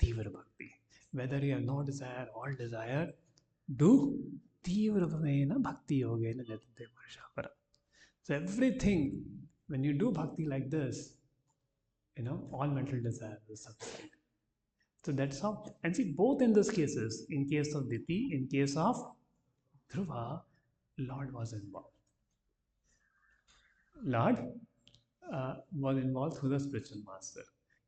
Tivra bhakti. Whether you have no desire, all desire, do tivrena bhakti yogena yante purusho param. So everything, when you do bhakti like this, all mental desire will subside. So that's how, and see, both in these cases, in case of Diti, in case of Dhruva, Lord was involved. Lord was involved through the spiritual master.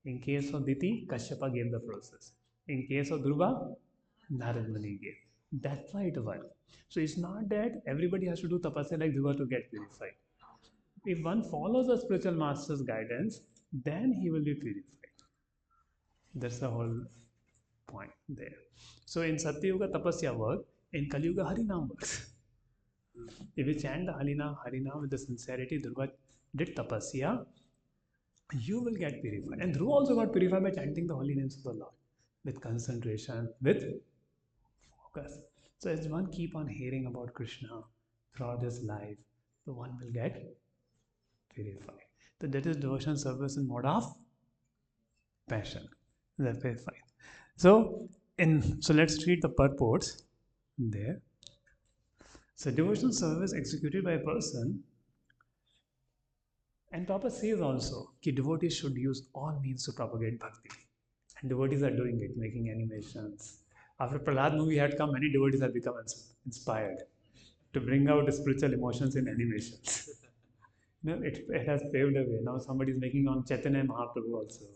In case of Diti, Kashyapa gave the process. In case of Dhruva, Narad Muni gave. That's why it worked. So it's not that everybody has to do tapasya like Dhruva to get purified. If one follows the spiritual master's guidance, then he will be purified. That's the whole point there. So in Satyuga tapasya work, in Kali Yuga Harinam works. If you chant the Harinam with the sincerity, Dhruva did tapasya, you will get purified. And Dhruva also got purified by chanting the holy names of the Lord with concentration, with focus. So as one keep on hearing about Krishna throughout his life, the one will get purified. So that is devotion service in mode of passion. That's very fine. So let's read the purports there. So devotional service executed by a person And Prabhupada says also that devotees should use all means to propagate bhakti. And devotees are doing it, making animations. After Prahlad movie had come, many devotees have become inspired to bring out spiritual emotions in animations. It has paved a way. Now somebody is making on Chaitanya Mahaprabhu also,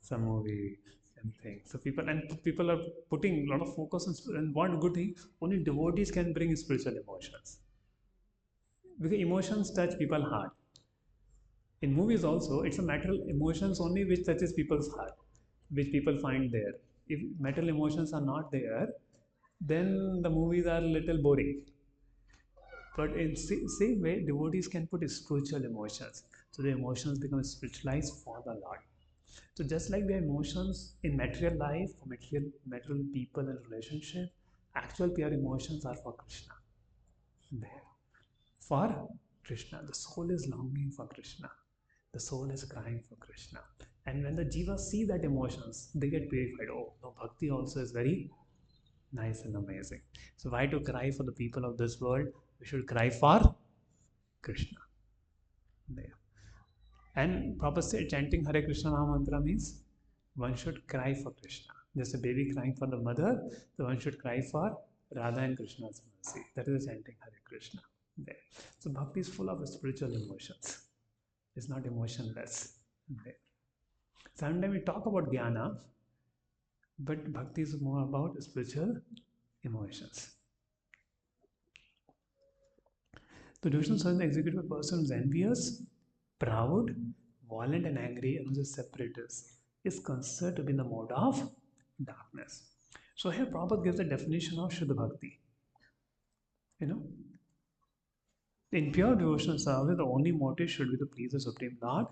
some movie and things. So people are putting a lot of focus on, and one good thing, only devotees can bring spiritual emotions. Because emotions touch people's heart. In movies also, it's a material emotions only which touches people's heart, which people find there. If material emotions are not there, then the movies are little boring. But in same way, devotees can put spiritual emotions. So the emotions become spiritualized for the Lord. So just like the emotions in material life, for material people and relationship, actual pure emotions are for Krishna. There. For Krishna. The soul is longing for Krishna. The soul is crying for Krishna. And when the jivas see that emotions, they get purified. Oh, no, bhakti also is very nice and amazing. So why to cry for the people of this world? We should cry for Krishna. There. And Prabhupada said chanting Hare Krishna Maha Mantra means one should cry for Krishna. Just a baby crying for the mother, so one should cry for Radha and Krishna's mercy. That is the chanting Hare Krishna. There. So bhakti is full of spiritual emotions. It's not emotionless. There. Sometimes we talk about jnana, but bhakti is more about spiritual emotions. The devotional service executed by a person who is envious, proud, violent, and angry, and who is a separatist, is considered to be in the mode of darkness. So here Prabhupada gives the definition of Shuddha Bhakti. In pure devotional service, the only motive should be to please the Supreme Lord.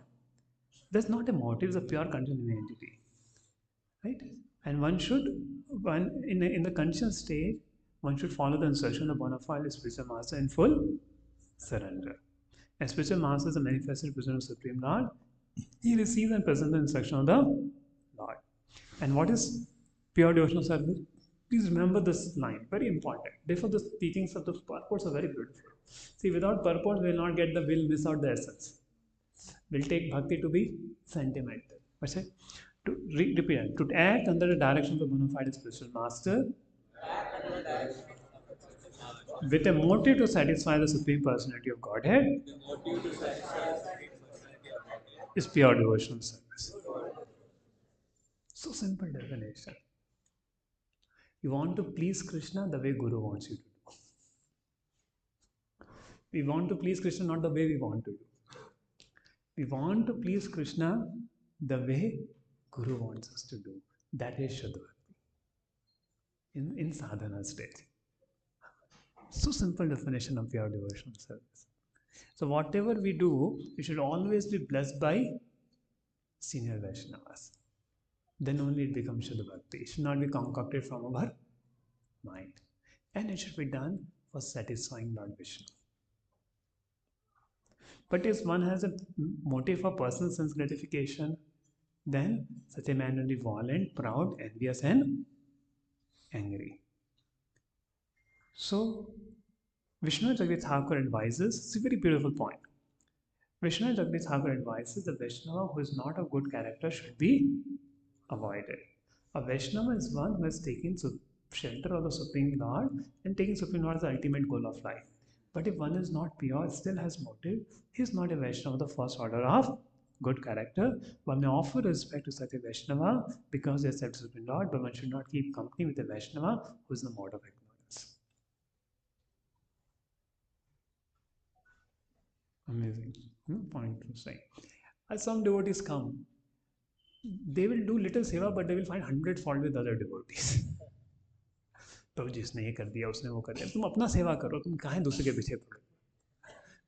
That's not a motive, it's a pure continuing entity. Right? And one should, in the conscious state, one should follow the instruction of the bona fide spiritual master in full surrender. And spiritual master is a manifested presence of Supreme Lord. He receives and presents the instruction of the Lord. And what is pure devotional service? Please remember this line, very important. Therefore, the teachings of the purports are very beautiful. See, without purport, we will not get we'll miss out the essence. We'll take bhakti to be sentimental. What's it? Repeat it. To act under the direction of the bona fide spiritual master with a motive to satisfy the Supreme Personality of Godhead is pure devotional service. So simple definition. You want to please Krishna the way Guru wants you to do. We want to please Krishna not the way we want to do. We want to please Krishna the way Guru wants us to do. That is Shuddha Bhakti. In sadhana stage. So simple definition of pure devotional service. So whatever we do, we should always be blessed by senior Vaishnavas. Then only it becomes Shuddha Bhakti. It should not be concocted from our mind. And it should be done for satisfying Lord Vishnu. But if one has a motive for personal sense gratification, then such a man will be violent, proud, envious, and angry. So, Vishnu Jagdish Thakur advises, it's a very beautiful point. Vishnu Jagdish Thakur advises the Vaishnava who is not of good character should be avoided. A Vaishnava is one who has taken shelter of the Supreme Lord and taking Supreme Lord as the ultimate goal of life. But if one is not pure, still has motive, he is not a Vaishnava of the first order of good character. One may offer respect to such a Vaishnava because they accept Supreme Lord, but one should not keep company with a Vaishnava who is in the mode of ignorance. Amazing point to say. As some devotees come, they will do little seva, but they will find 100 fault with other devotees. तो जिसने ये कर दिया उसने वो कर दिया तुम अपना सेवा करो तुम काहे दूसरे के पीछे पड़ो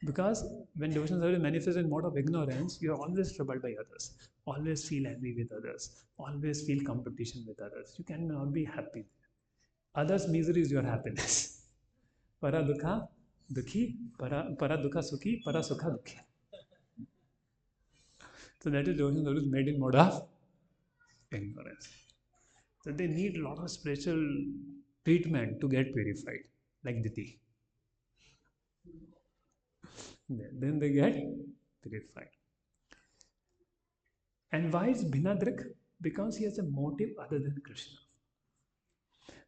because when devotional service manifests in mode of ignorance you are always troubled by others, always feel envy with others, always feel competition with others. You cannot be happy. Others' misery is your happiness. Para dukha dukhi, para dukha sukhi, para sukha dukhi. So that is devotional service made in mode of ignorance. So they need a lot of spiritual treatment to get purified, like Diti. Then they get purified. And why is Bhinadrik? Because he has a motive other than Krishna.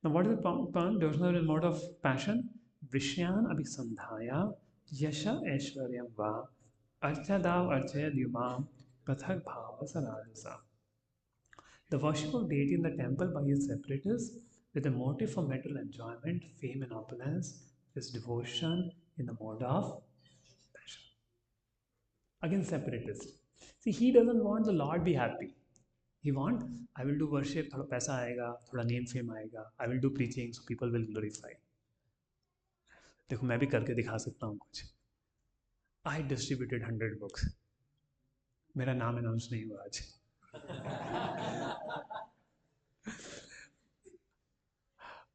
Now, what is the devotional mode of passion? Vishyan abhisandhaya yasha aishwaryam va archadav archayad yumam pathak bhava saradasa. The worship of deity in the temple by his separatists with a motive for material enjoyment, fame and opulence is devotion in the mode of passion. Again, separatist. See, he doesn't want the Lord be happy. He want, I will do worship, थोड़ा पैसा आएगा, थोड़ा name fame आएगा. I will do preaching so people will glorify. देखो मैं भी करके दिखा सकता हूँ कुछ. I distributed 100 books. मेरा नाम announce नहीं हुआ आज.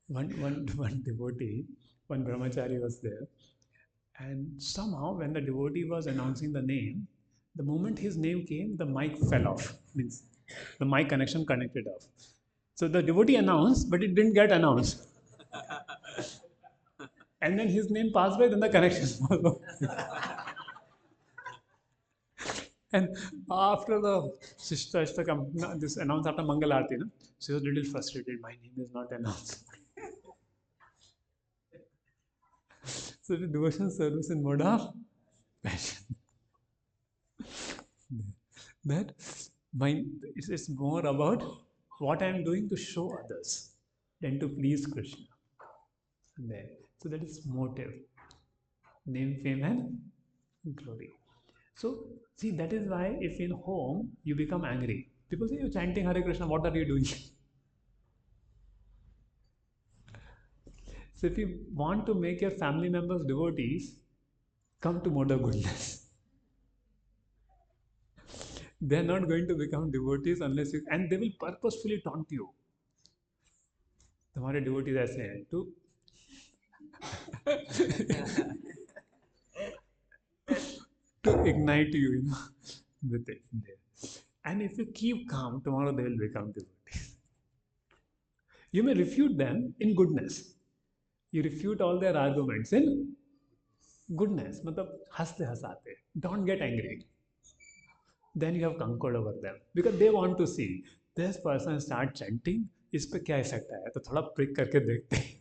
one devotee, one brahmachari was there, and somehow when the devotee was announcing the name, the moment his name came, the mic fell off. Means the mic connection connected off. So the devotee announced, but it didn't get announced. And then his name passed by, then the connection followed. And after the sister this announced after Mangal Aarti, no? She was a little frustrated. My name is not announced. So the devotional service in mode of passion. That it's more about what I am doing to show others than to please Krishna. There. So that is motive. Name, fame, and glory. So, see, that is why if in home you become angry, people say, you're chanting Hare Krishna, what are you doing? So, if you want to make your family members devotees, come to mode of goodness. They are not going to become devotees unless you, and they will purposefully taunt you. तुम्हारे devotees ऐसे हैं to to ignite you, with it there. And if you keep calm, tomorrow they will become devotees. You may refute them in goodness. You refute all their arguments in goodness. मतलब हंसते हंसाते. Don't get angry. Then you have conquered over them because they want to see this person start chanting. इस पे क्या effect आया? तो थोड़ा prick करके देखते हैं.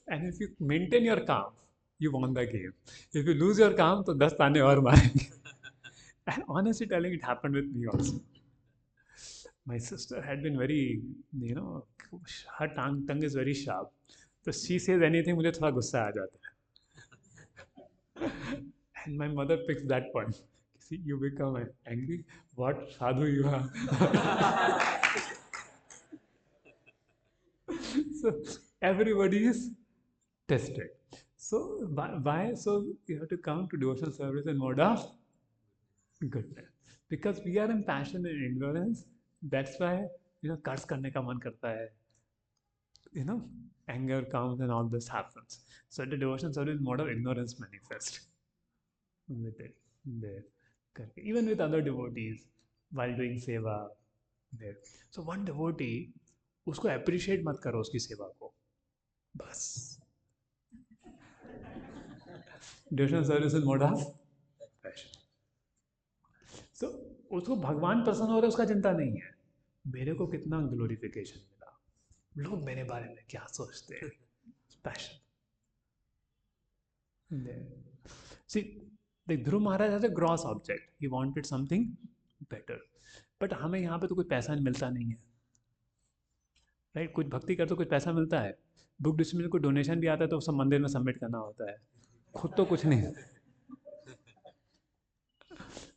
And if you maintain your calm, you won the game. If you lose your calm, तो 10 ताने और मारेंगे. And honestly telling, it happened with me also. My sister had been very, her tongue is very sharp. So she says anything, मुझे थोड़ा गुस्सा आ जाता है. And my mother picks that point. See, you become angry. What sadhu you are. So everybody is tested. So why? So you have to come to devotional service in mode of goodness. Because we are in passion and ignorance. That's why कर्ज करने का मन करता है. Anger comes and all this happens. So the devotional service mode of ignorance manifest. With it there. Even with other devotees while doing seva there. So one devotee, उसको appreciate मत करो उसकी सेवा को. बस. Devotional service is mode of passion. So उसको भगवान प्रसन्न हो रहे उसका चिंता नहीं है. मेरे को कितना ग्लोरिफिकेशन मिला, लोग मेरे बारे में क्या सोचते हैं. Passion. See, the Dhruv Maharaj has a gross object. He wanted something better. But हमें यहाँ पे तो कुछ पैसा मिलता नहीं है. राइट, कुछ भक्ति कर तो कुछ पैसा मिलता है. बुक डिस्ट्रीब्यूशन को डोनेशन भी आता है तो सब मंदिर में सबमिट करना होता है. खुद तो कुछ नहीं.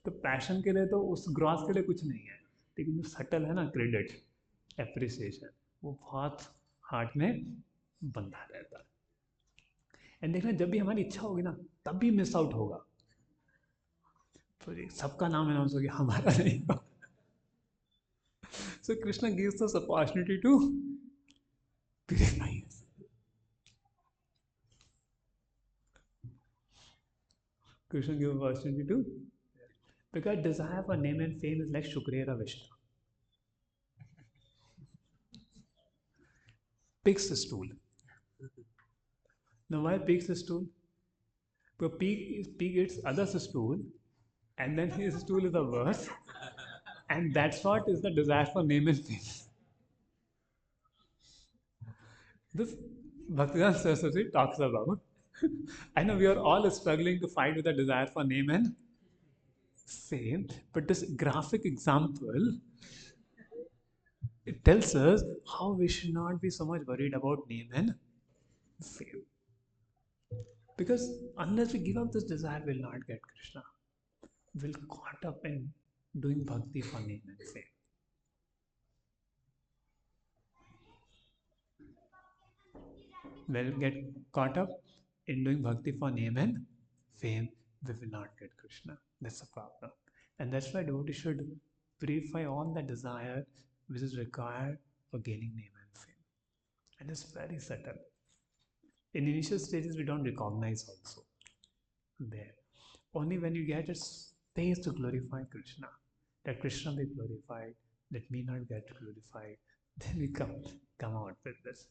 तो पैशन के लिए तो उस ग्रॉस के लिए कुछ नहीं है. लेकिन जो सटल है ना, क्रेडिट, एप्रिसिएशन, वो बहुत हार्ट में बंधा रहता है. एंड देखना, जब भी हमारी इच्छा होगी ना, तब भी मिस आउट होगा. तो सबका नाम अनाउंस हो गया, हमारा नहीं होगा. So Krishna gives us opportunity to purify us. Krishna gives opportunity to, because desire for name and fame is like Shukrera Vishnu. Pig's stool. Now why pig's stool? Because pig eats others' stool And then his stool is a verse. And that's what is the desire for name and fame. This Bhaktivedanta Saraswati talks about. I know we are all struggling to fight with the desire for name and fame, but this graphic example, it tells us how we should not be so much worried about name and fame. Because unless we give up this desire, we'll not get Krishna. We'll caught up in doing bhakti for name and fame. We'll get caught up in doing bhakti for name and fame. We will not get Krishna. That's the problem. And that's why devotee should purify all the desire which is required for gaining name and fame. And it's very subtle. In initial stages, we don't recognize also there. Only when you get a space to glorify Krishna, that Krishna be glorified, let me not get glorified, then we come out with this.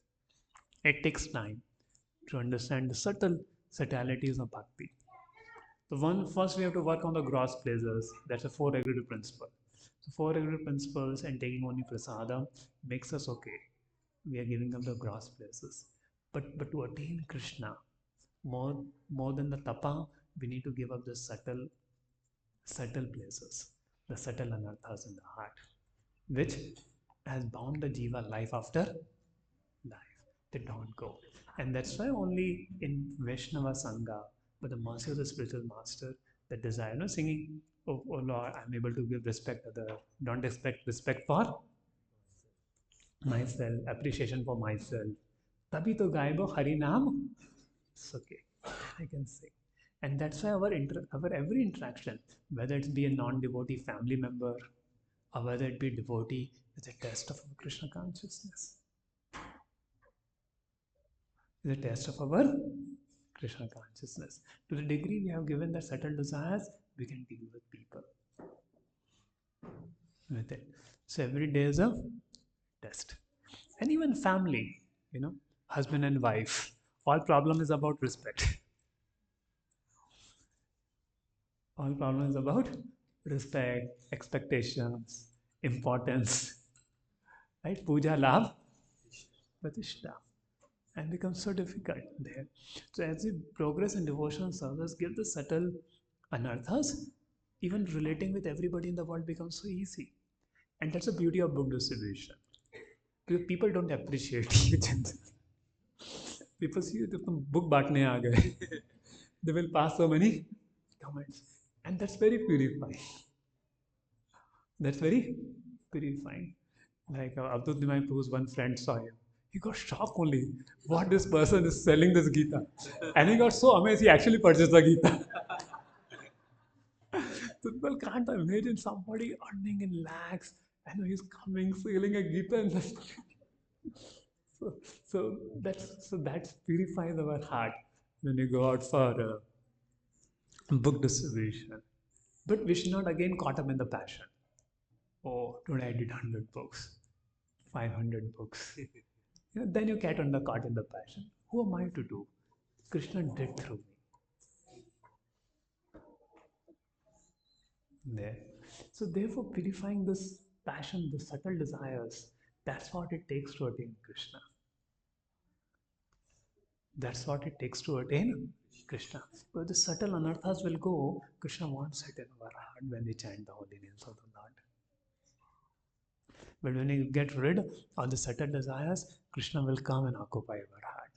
It takes time to understand the subtleties of bhakti. First we have to work on the gross pleasures. That's a four regulative principle. So four regulative principles and taking only prasada makes us okay. We are giving up the gross pleasures. But to attain Krishna, more than the tapa, we need to give up the subtle places, the subtle anarthas in the heart, which has bound the jiva life after life. They don't go. And that's why only in Vaishnava Sangha, by the mercy of the spiritual master, the desire, singing, oh Lord, I'm able to give respect to the, don't expect respect for myself, appreciation for myself. Tabhi to gaibo Hari Naam. It's okay. I can say. And that's why our every interaction, whether it be a non-devotee family member or whether it be devotee, is a test of our Krishna consciousness. Is a test of our Krishna consciousness. To the degree we have given that subtle desires, we can deal with people with it. So every day is a test. And even family, husband and wife, all problem is about respect. All problem is about respect, expectations, importance, right? Puja, love, pratishta, and becomes so difficult there. So as we progress in devotional service, give the subtle anarthas, even relating with everybody in the world becomes so easy. And that's the beauty of book distribution. Because people don't appreciate each other. People see the book baatne aa gaye. They will pass so many comments. And that's very purifying. That's very purifying. Like Abdul Dimai Prabhu's one friend saw him. He got shocked only what this person is selling this Gita. And he got so amazed he actually purchased the Gita. People can't imagine somebody earning in lakhs and he's coming selling a Gita and so that purifies our heart when you go out for book distribution. But we should not again caught up in the passion. Oh, today I did 100 books, 500 books. Then you get on the caught in the passion. Who am I to do? Krishna did through me. There. So therefore, purifying this passion, the subtle desires, that's what it takes to attain Krishna. That's what it takes to attain Krishna. But the subtle anarthas will go, Krishna won't sit in our heart when we chant the holy names of the Lord. But when you get rid of the subtle desires, Krishna will come and occupy our heart.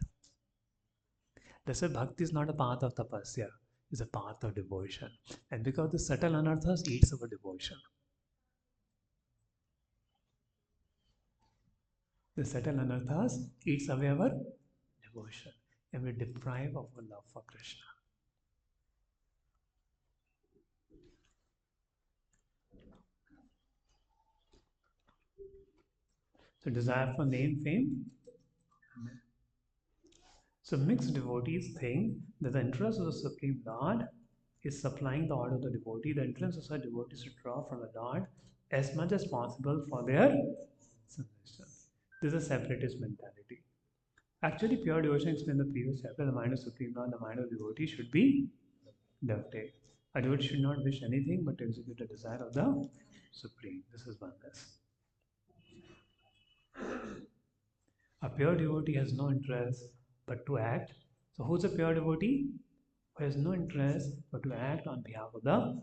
That's why bhakti is not a path of tapasya, it's a path of devotion. And because the subtle anarthas eats our devotion. The subtle anarthas eats away our devotion. And we deprive of our love for Krishna. So desire for name, fame. So mixed devotees think that the interest of the Supreme Lord is supplying the order of the devotee. The interest of such devotees to draw from the Lord as much as possible for their submission. This is a separatist mentality. Actually, pure devotion explained in the previous chapter, the mind of Supreme Lord, the mind of devotee should be dovetailed. A devotee should not wish anything but to execute the desire of the Supreme. This is oneness. A pure devotee has no interest but to act. So, who's a pure devotee? Who has no interest but to act on behalf of the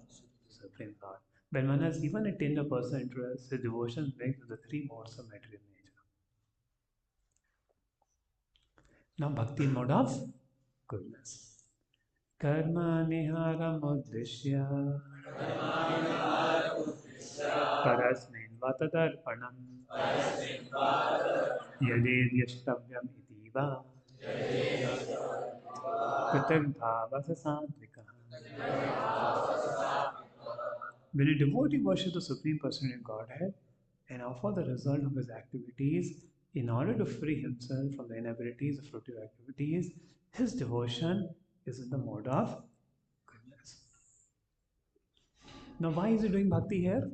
Supreme Lord. When one has even a tinge of personal interest, his devotion brings the three modes of material nature. Now, bhakti in mode of goodness. Karma niharam uddishya parasmin vatadarpanam yadedyashtavyam iti va Prithagbhava sasatvika. When a devotee worships the Supreme Personality of Godhead and offers the result of his activities in order to free himself from the inabilities of fruitive activities, his devotion is in the mode of goodness. Now, why is he doing bhakti here?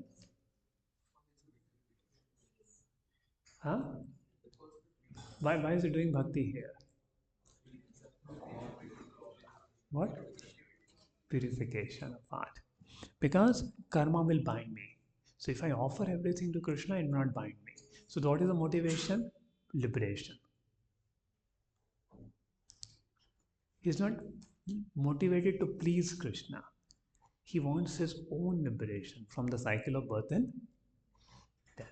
Huh? Why is he doing bhakti here? What? Purification of heart. Because karma will bind me. So if I offer everything to Krishna, it will not bind me. So what is the motivation? Liberation. He is not motivated to please Krishna. He wants his own liberation from the cycle of birth and death.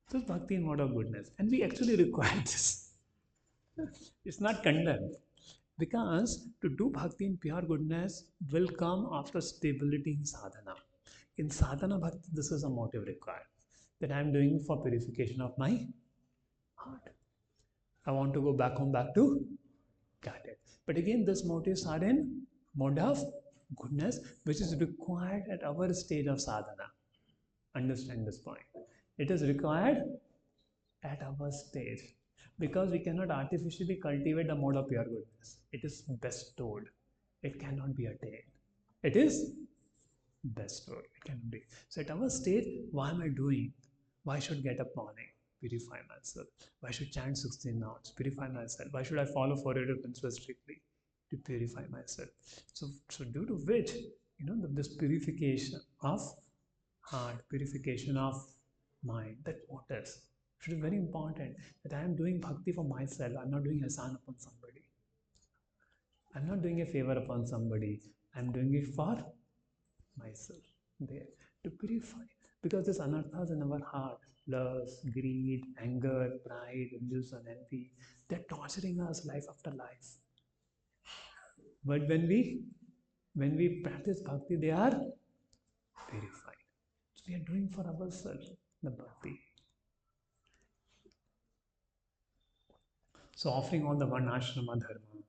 So it's bhakti in mode of goodness. And we actually require this. It's not condemned. Because to do bhakti in pure goodness will come after stability in sadhana. In sadhana bhakti, this is a motive required. That I am doing for purification of my heart. I want to go back home, back to Godhead. But again, these motives are in mode of goodness, which is required at our stage of sadhana. Understand this point. It is required at our stage because we cannot artificially cultivate the mode of pure goodness. It is bestowed. It cannot be attained. It is bestowed. It cannot be. So at our stage, why am I doing? Why should I get up morning? Purify myself. Why should I chant 16 notes? Purify myself. Why should I follow 400 principles strictly? To purify myself. So due to which, this purification of heart, purification of mind, that matters. It is very important that I am doing bhakti for myself. I am not doing ahsan upon somebody. I am not doing a favor upon somebody. I am doing it for myself. There to purify. Because this anarthas in our heart, lust, greed, anger, pride, illusion, envy, they're torturing us life after life. But when we practice bhakti, they are purified. So we are doing for ourselves the bhakti. So offering all the one ashrama dharma.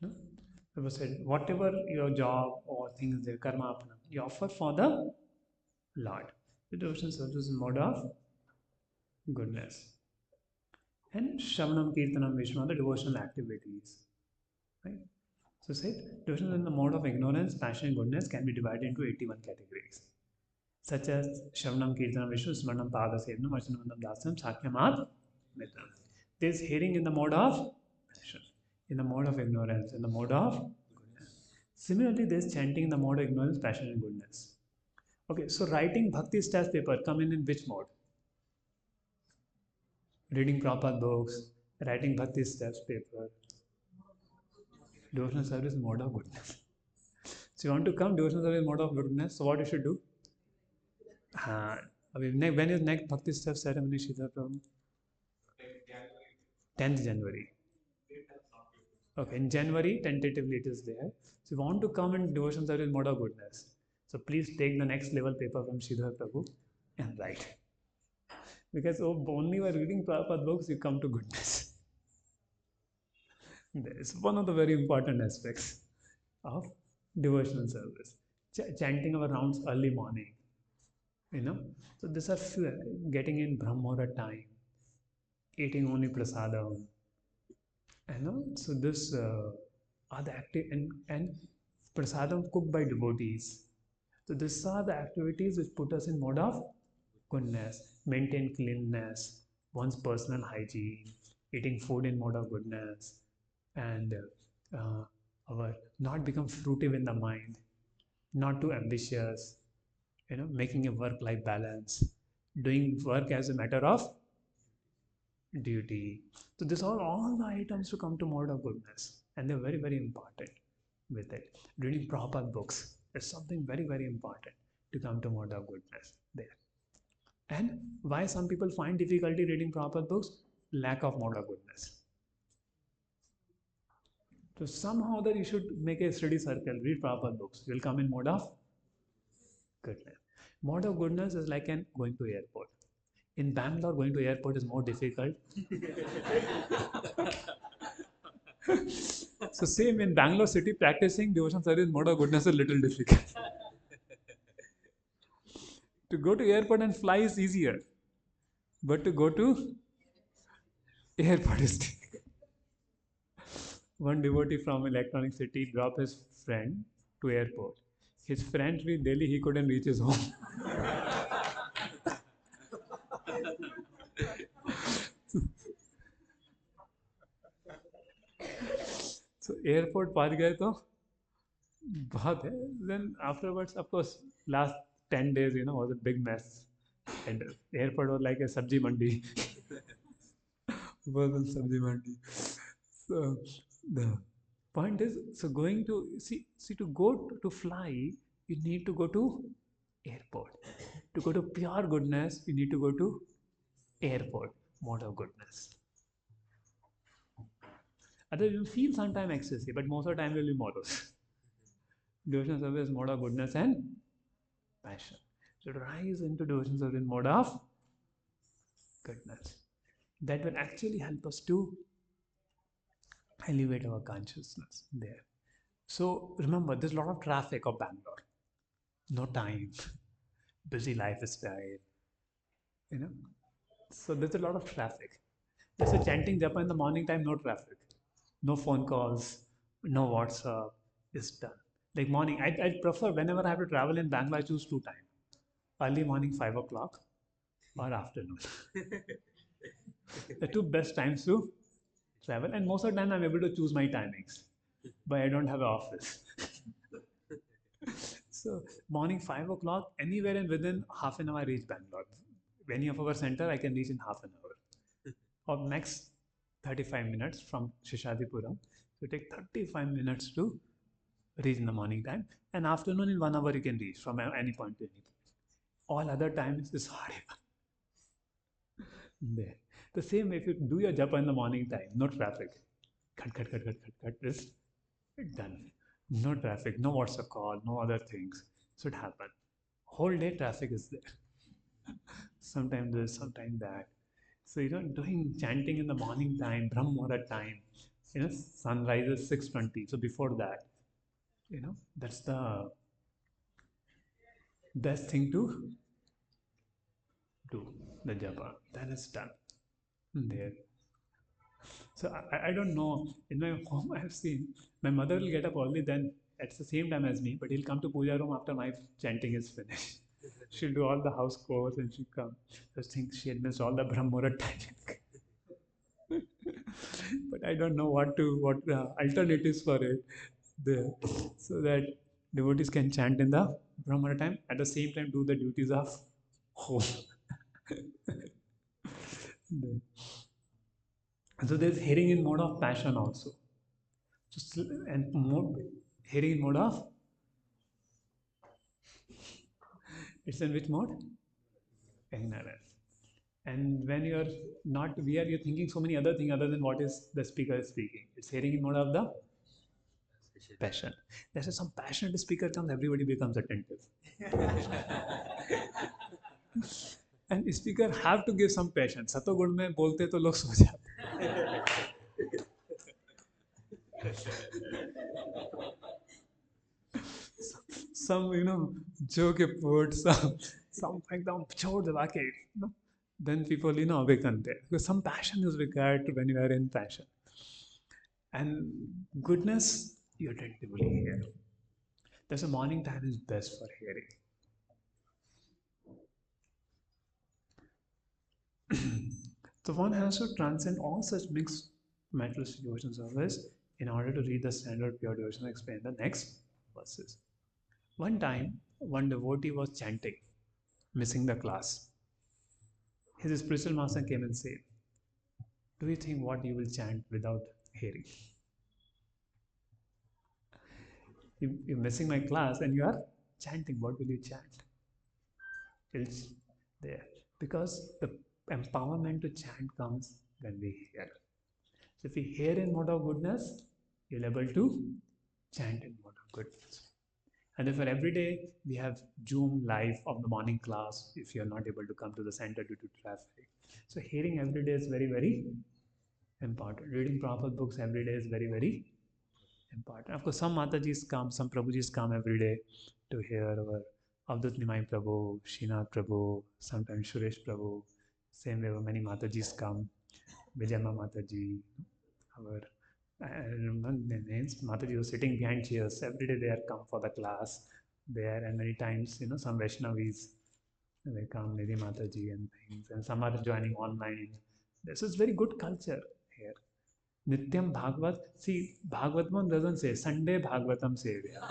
No? It was said, whatever your job or things there, karma apna, you offer for the Lord. The devotional service is mode of goodness. And Shravanam, Kirtanam, Vishnu, the devotional activities. Right? So said, devotional in the mode of ignorance, passion, and goodness can be divided into 81 categories. Such as Shravanam, Kirtanam, Vishnu, Smaranam, Pada, Sevanam, Archanam, Dasam, Sakyamat, Mitram. There is hearing in the mode of passion, in the mode of ignorance, in the mode of goodness. Similarly, there is chanting in the mode of ignorance, passion, and goodness. Okay, so writing bhakti stats paper come in which mode? Reading Prabhupada books, writing bhakti steps paper, devotional service mode of goodness. So you want to come devotional service mode of goodness, so what you should do? When is next bhakti step ceremony, Shridhar Prabhu? 10th January. Okay, in January, tentatively it is there. So you want to come in devotional service mode of goodness. So please take the next level paper from Shridhar Prabhu and write. Because only by reading Prabhupada books you come to goodness. That is one of the very important aspects of devotional service. Chanting our rounds early morning. So these are getting in Brahmora time, eating only prasadam. So this are the active and prasadam cooked by devotees. So these are the activities which put us in mode of goodness, maintain cleanliness, one's personal hygiene, eating food in mode of goodness, and our not become fruitive in the mind, not too ambitious, making a work-life balance, doing work as a matter of duty. So these are all the items to come to mode of goodness, and they're very, very important with it. Reading proper books is something very, very important to come to mode of goodness there. And why some people find difficulty reading proper books? Lack of mode of goodness. So somehow that you should make a study circle, read proper books. You'll come in mode of goodness. Mode of goodness is like going to airport. In Bangalore, going to airport is more difficult. So same in Bangalore city, practicing devotion service mode of goodness is a little difficult. To go to airport and fly is easier, but to go to airport is difficult. One devotee from Electronic City dropped his friend to airport. His friend reached Delhi, he couldn't reach his home. So airport पहुंच गए तो बहुत है. Then afterwards, of course, last 10 days, was a big mess. And airport was like a sabji mandi. Was a sabji mandi. So the point is, so going to see to go to fly, you need to go to airport. To go to pure goodness, you need to go to airport, mode of goodness. Otherwise, you feel sometimes excessive, but most of the time will be morose. Devotional service mode of goodness and passion. So to rise into devotional service mode of goodness. That will actually help us to elevate our consciousness there. So remember, there's a lot of traffic of Bangalore. No time, busy lifestyle, So there's a lot of traffic. There's a chanting japa in the morning time, no traffic. No phone calls, no WhatsApp, is done. Like morning, I prefer whenever I have to travel in Bangalore, I choose 2 times. Early morning, 5 o'clock, or afternoon. The 2 best times to travel, and most of the time I'm able to choose my timings, but I don't have an office. So morning 5 o'clock, anywhere and within half an hour I reach Bangalore. Any of our center I can reach in half an hour. Or max 35 minutes from Shishadipuram. So take 35 minutes to reach in the morning time, and afternoon in 1 hour you can reach from any point to any point. All other times is horrible. There. The same if you do your japa in the morning time, no traffic. Cut, is done. No traffic, no WhatsApp call, no other things. So it happen. Whole day traffic is there. Sometimes this, sometimes that. So doing chanting in the morning time, Brahm Muhurat time, sunrise is 6:20. So before that, that's the best thing to do, the japa. Then it's done. There. So I don't know. In my home, I have seen my mother will get up early then at the same time as me, but he'll come to puja room after my chanting is finished. She'll do all the house chores and she'll come. I think she had missed all the Brahm Muhurat time. But I don't know what alternatives for it there, so that devotees can chant in the Brahm Muhurat time, at the same time do the duties of home. So there's hearing in mode of passion also. And hearing in mode of, it's in which mode? Ignorance. And when you're thinking so many other things other than what is the speaker is speaking. It's hearing in mode of the passion. There's some passionate speaker comes, everybody becomes attentive. And speaker have to give some passion. Satogun में बोलते तो लोग सो जाते. Some joke about some एकदम छोड़ दबा के, then people awaken there, because some passion is required when you are in passion. And goodness, you attentively hear. There's a morning time is best for hearing. So one has to transcend all such mixed material devotion service in order to read the standard pure devotion, I'll explain the next verses. One time, one devotee was chanting, missing the class. His spiritual master came and said, "Do you think what you will chant without hearing? You're missing my class and you are chanting. What will you chant?" It's there. Because the empowerment to chant comes when we hear. So if we hear in mode of goodness, you're able to chant in mode of goodness. And therefore, every day we have Zoom live of the morning class if you're not able to come to the center due to traffic. So hearing every day is very, very important. Reading proper books every day is very, very important. Of course, some Matajis come, some Prabhujis come every day to hear our Avdut Nimai Prabhu, Srinath Prabhu, sometimes Suresh Prabhu. Same way, many Matajis come. Vijayama Mataji, our I remember their names. Mataji was sitting behind chairs. Every day they are come for the class there, and many times, some Vaishnavis, they come, Nidhi Mataji and things, and some are joining online. This is very good culture here. Nityam Bhagavad. See, Bhagavatam doesn't say Sunday Bhagavatam Sevya.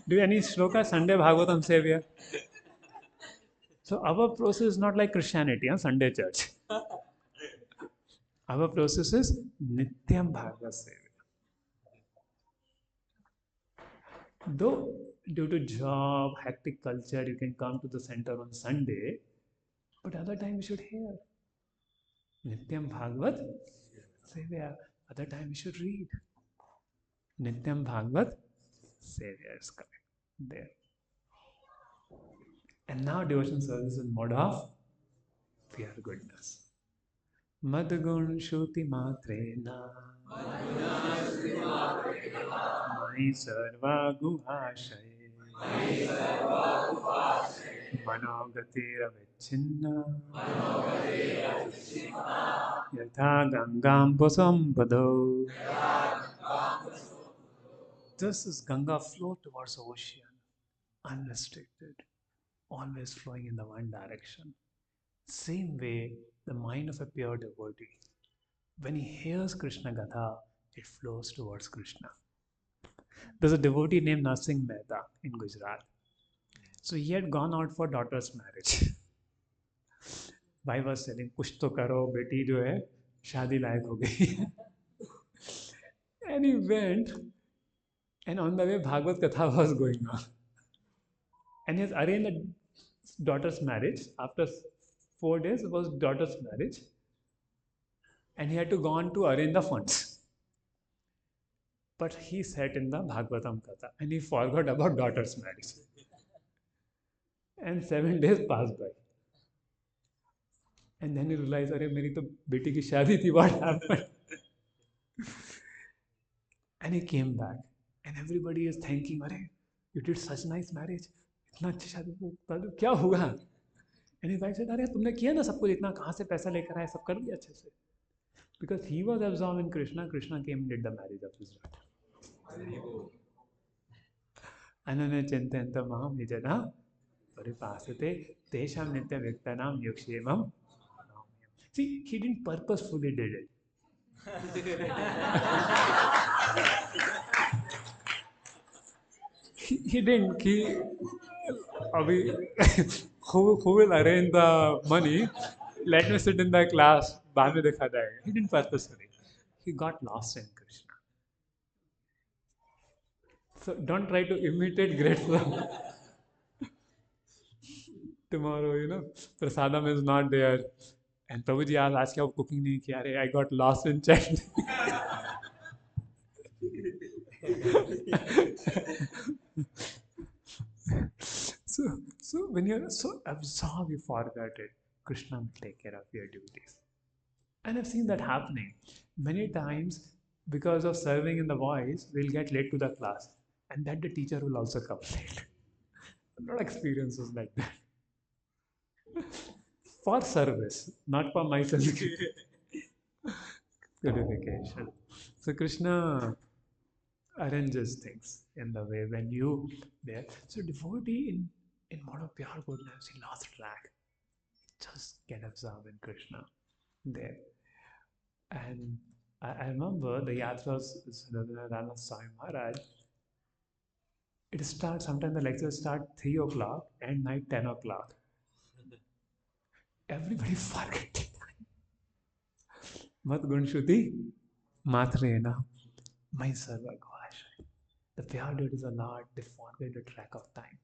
Do any shloka Sunday Bhagavatam Sevya? So our process is not like Christianity, Sunday church. Our process is Nityam Bhagavad Sevya. Though due to job, hectic culture, you can come to the center on Sunday, but other time you should hear. Nityam Bhagavad Sevya. Other time you should read. Nityam Bhagavad Sevya is correct. There. And now devotion service is mode of pure goodness. Madgun Shuti Matrena Mai Sarva Guhashaye Manogatira Vichinna Yatha Gangam Pasambado. Just as Ganga flows towards the ocean, unrestricted, always flowing in the one direction. Same way, the mind of a pure devotee, when he hears Krishna Gatha, it flows towards Krishna. There's a devotee named Narsingh Mehta in Gujarat. So he had gone out for daughter's marriage. Wife was telling, "Kuch to karo, beti jo hai, shadi layak ho gayi." And he went, and on the way, Bhagavad Katha was going on. And he has arranged the daughter's marriage. After 4 days, it was daughter's marriage. And he had to go on to arrange the funds. But he sat in the Bhagavatam Katha and he forgot about daughter's marriage. And 7 days passed by. And then he realized, "Arey, meri to beti ki shadi thi, what happened?" And he came back. And everybody is thanking, "Arey, you did such nice marriage. इतना अच्छी शादी, क्या हुआ?" And his wife said, "अरे तुमने किया ना सब कुछ, इतना कहाँ से पैसा लेकर आए, सब कर दिया अच्छे से." Because he was absorbed in Krishna, Krishna came and did the marriage of his daughter. Ananya Chintanta Maham Nijana Paripasate Tesham Nitya Viktanam Yukshevam. See, he didn't purposefully did it. He didn't. Who will arrange the money? Let me sit in the class. बाद में देखा जाएगा. He didn't purposefully. He got lost in Krishna. So don't try to imitate great flow. Tomorrow, prasadam is not there. And Prabhuji asked, "आज क्या cooking नहीं किया?" "अरे, I got lost in chat." So when you're so absorbed, you forget it. Krishna will take care of your duties. And I've seen that happening. Many times, because of serving in the voice, we'll get late to the class. And that the teacher will also come late. A lot of experiences like that. For service, not for my purification. So Krishna arranges things in the way when you there. So devotee in mode of pure goodness, he lost track. Just get absorbed in Krishna there. And I remember the yatras, Rana Swami Maharaj. It starts sometimes the lectures start 3 o'clock and night 10 o'clock. Everybody forget. Mat Gunshruti Matrena. My server gosh. The pure devotees are not, they forget the track of time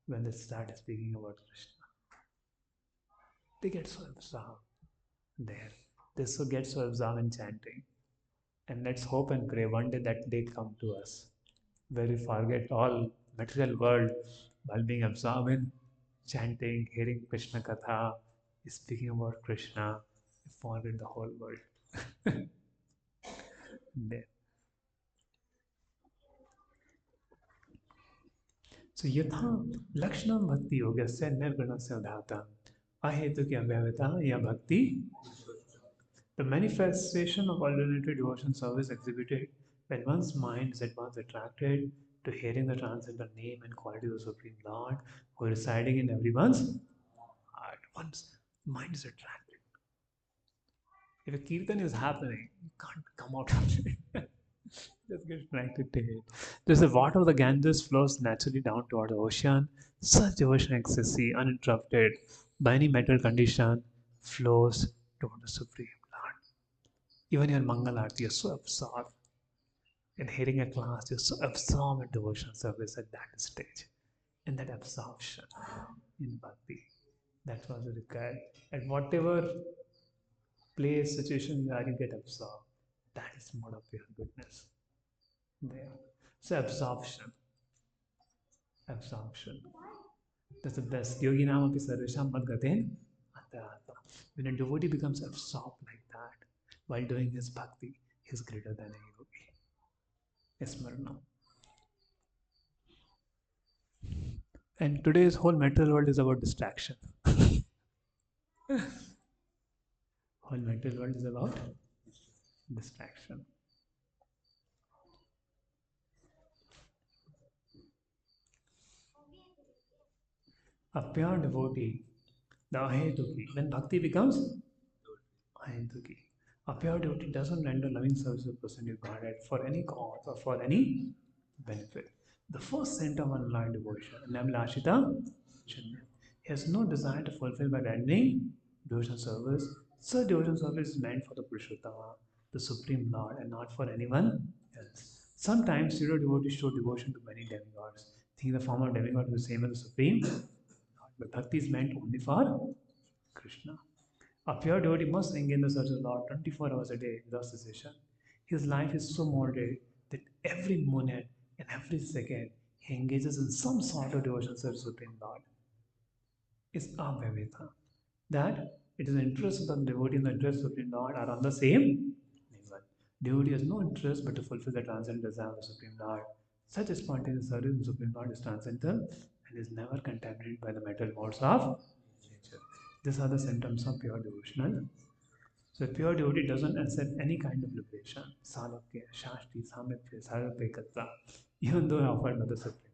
when they start speaking about Krishna. They get so absorbed there. They so get so absorbed in chanting. And let's hope and pray one day that day come to us, where we forget all material world while being absorbed in chanting, hearing Krishna Katha, speaking about Krishna, we forget the whole world. There. So यथा लक्षणम भक्ति योगस्य निर्गुणस्य उदाहता अहेतु की अव्यवता या भक्ति. The manifestation of alternative devotion service exhibited when one's mind is at once attracted to hearing the transcendental name and quality of the Supreme Lord who is residing in everyone's heart. One's mind is attracted. If a kirtan is happening, you can't come out of it. Just get attracted to it. There's the water of the Ganges flows naturally down toward the ocean. Such devotion ecstasy, uninterrupted by any mental condition, flows toward the Supreme Lord. Even your Mangal Aarti, you're so absorbed in hearing a class, you're so absorbed in devotional service at that stage. And that absorption in bhakti, that's what is required. At whatever place, situation you are, you get absorbed. That is mode of pure goodness. There. So absorption. Absorption. That's the best. Yogi Namapi Sarvesham Madgaten Antarata. When a devotee becomes absorbed like that while doing his bhakti, he is greater than a yogi. Smarna. And today's whole material world is about distraction. Whole material world is about distraction. A pure devotee, the ahetuki, when bhakti becomes ahetuki. A pure devotee doesn't render loving service to the person you Godhead for any cause or for any benefit. The first center of unaligned devotion, Namlashita Chanya. He has no desire to fulfill by rendering devotional service. Such devotional service is meant for the Purushottama, the Supreme Lord, and not for anyone else. Sometimes pseudo devotees show devotion to many demigods, thinking the form of demigod is the same as the Supreme Lord. But bhakti is meant only for Krishna. A pure devotee must engage in the search of the Lord 24 hours a day without cessation. His life is so molded that every minute and every second he engages in some sort of devotional search of the Supreme Lord. It's Abhyaveta. That it is the interest of the devotee and the interest of the Supreme Lord are on the same level. Devotee has no interest but to fulfill the transcendental desire of the Supreme Lord. Such a spontaneous service of the Supreme Lord is transcendental and is never contaminated by the material modes of nature. These are the symptoms of pure devotional. So a pure devotee doesn't accept any kind of liberation, salokya, shashti, samipya, sarvapekatra, even though offered by the Supreme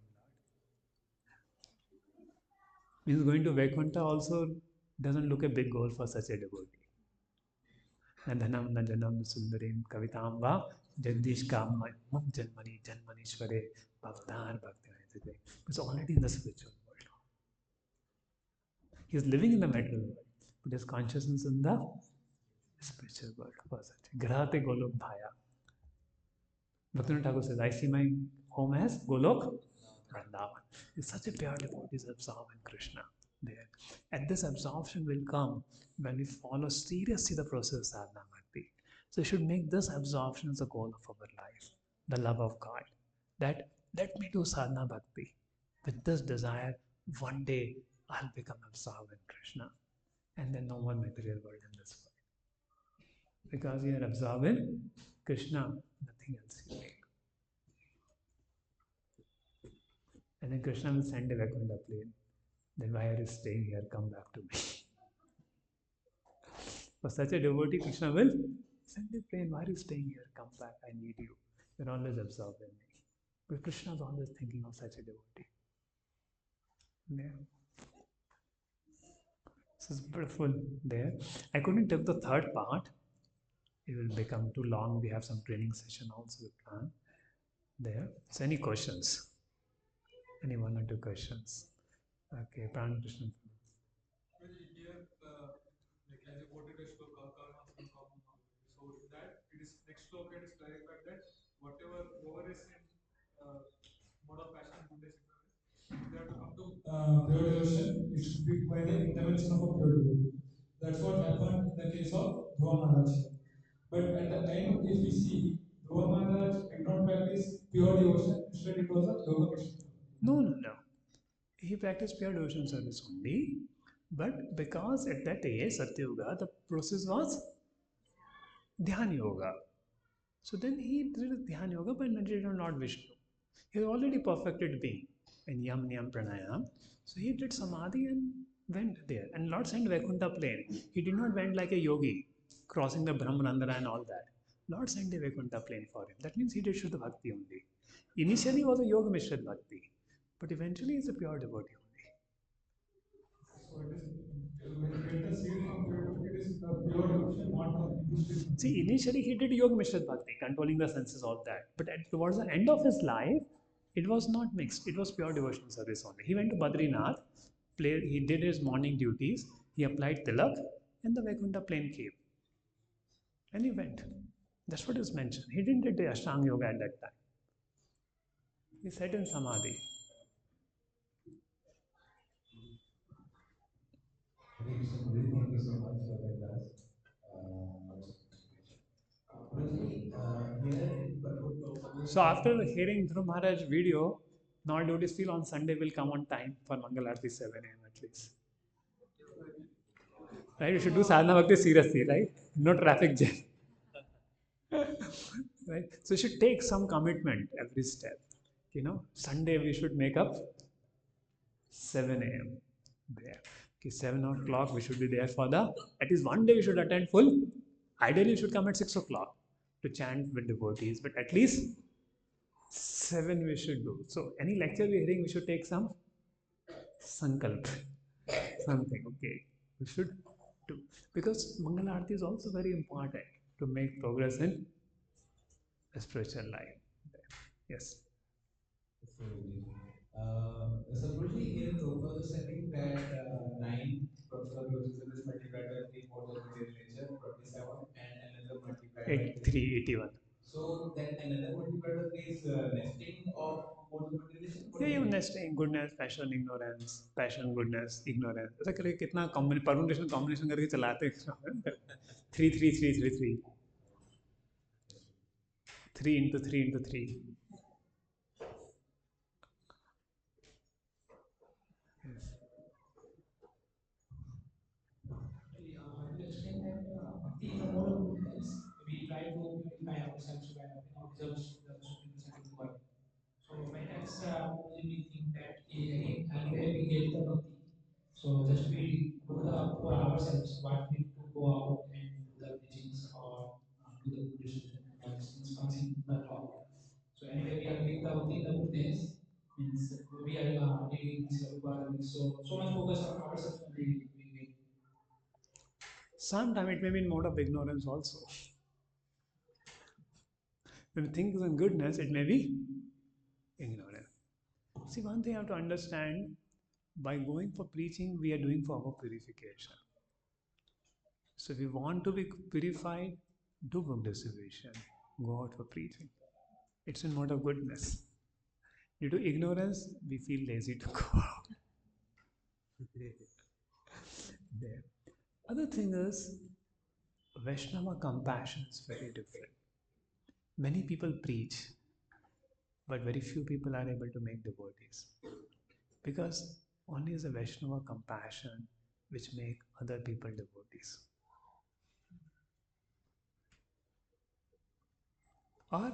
Lord. Means going to Vaikuntha also doesn't look a big goal for such a devotee. Nandanam Nandanam Sundarim Kavitam Va Jagdish Kam Mum Janmani Janmanishware Bhaktar Bhakti. It's already in the spiritual world. He is living in the material world, but his consciousness in the spiritual world. Grahate Golok Bhaya. Bhaktivinoda Thakur says, I see my home as Golok Vrindavan. It's such a pure devotee is absorbed in Krishna there. And this absorption will come when we follow seriously the process of sadhana bhakti. So we should make this absorption as the goal of our life, the love of God. That let me do sadhana bhakti. With this desire, one day I'll become absorbed in Krishna. And then no more material world in this world. Because you are absorbed in Krishna, nothing else you need. And then Krishna will send a Vaikuntha plane. Then why are you staying here? Come back to me. For such a devotee, Krishna will send a plane. Why are you staying here? Come back. I need you. You're always absorbed in me. But Krishna is always thinking of such a devotee. Yeah. This is beautiful there. I couldn't take the third part it will become too long. We have some training session also planned there. So any questions? Any one or two questions? Okay, Pran Krishna. Here, like as you quoted a shloka, karma from common knowledge. So in that, it is next shloka it is clarified that whoever is in mode of passion, goodness, ignorance, they have to come to pure devotion. It should be by the intervention of a pure devotee. That's what happened in the case of Dhruva Maharaj. But at the end, if we see, Dhruva Maharaj did not practice pure devotion. Instead, it was a yoga mission. No. He practiced pure devotion service only, but because at that age, Satyuga, the process was Dhyan Yoga. So then he did Dhyan Yoga, but did not Vishnu. He was already perfected being in Yam Niyam Pranayam. So he did Samadhi and went there. And Lord sent Vaikuntha plane. He did not went like a yogi, crossing the Brahmanandara and all that. Lord sent the Vaikuntha plane for him. That means he did Shuddha Bhakti only. Initially was a Yoga Mishra Bhakti, but eventually is a pure devotee only. So it is when you get the seed from pure devotion, it is the pure devotion, not the industry. See, initially he did Yoga Mishra Bhakti, controlling the senses, all that. But towards the end of his life, it was not mixed. It was pure devotional service only. He went to Badrinath, he did his morning duties, he applied tilak, and the Vaikuntha plane came. And he went. That's what is mentioned. He didn't do the Ashtanga Yoga at that time. He sat in Samadhi. Thank you so much for that class. So after hearing Dhruv Maharaj video, now devotees feel on Sunday will come on time for Mangal Aarti 7 a.m. at least. Right? You should do sadhana bhakti seriously, right? No traffic jam. Right? So you should take some commitment every step. Sunday we should make up 7 a.m. there. Okay, 7 o'clock we should be there for at least one day we should attend full. Ideally, you should come at 6 o'clock to chant with devotees, but at least 7 we should do. So any lecture we're hearing, we should take some sankalp, something, okay, we should do. Because Mangal Aarti is also very important to make progress in spiritual life. Yes. Supposedly here Prabhupada is setting that 9 professor is multiplied by 3 more than their nature, 27, and another multiplied by 3. 381. So that another multiplied by 3 is nesting of more than multiplication. Yeah, you nesting, goodness, passion, ignorance, passion, goodness, ignorance. ऐसा करके कितना permutation combination करके चलाते हैं 3 3 3 3 3 3 into 3 into 3. To explain that bhakti is a mode of goodness, we try to purify ourselves by results the Supreme Scientific work. So by that, we think that anyway we get the bhakti. So just we do the for ourselves what we need to go out and do the teachings or do the good decision and things comes in the top. So anyway we are doing the bhakti in the good days. Means we are reading this so much focus on ourselves only we get. Sometimes it may be in mode of ignorance also. When you think in goodness, it may be ignorance. See, one thing you have to understand, by going for preaching, we are doing for our purification. So if you want to be purified, do book distribution, go out for preaching. It's in mode of goodness. Due to ignorance, we feel lazy to go out. There. Other thing is, Vaishnava compassion is very different. Many people preach, but very few people are able to make devotees. Because only is a Vaishnava compassion which make other people devotees. Or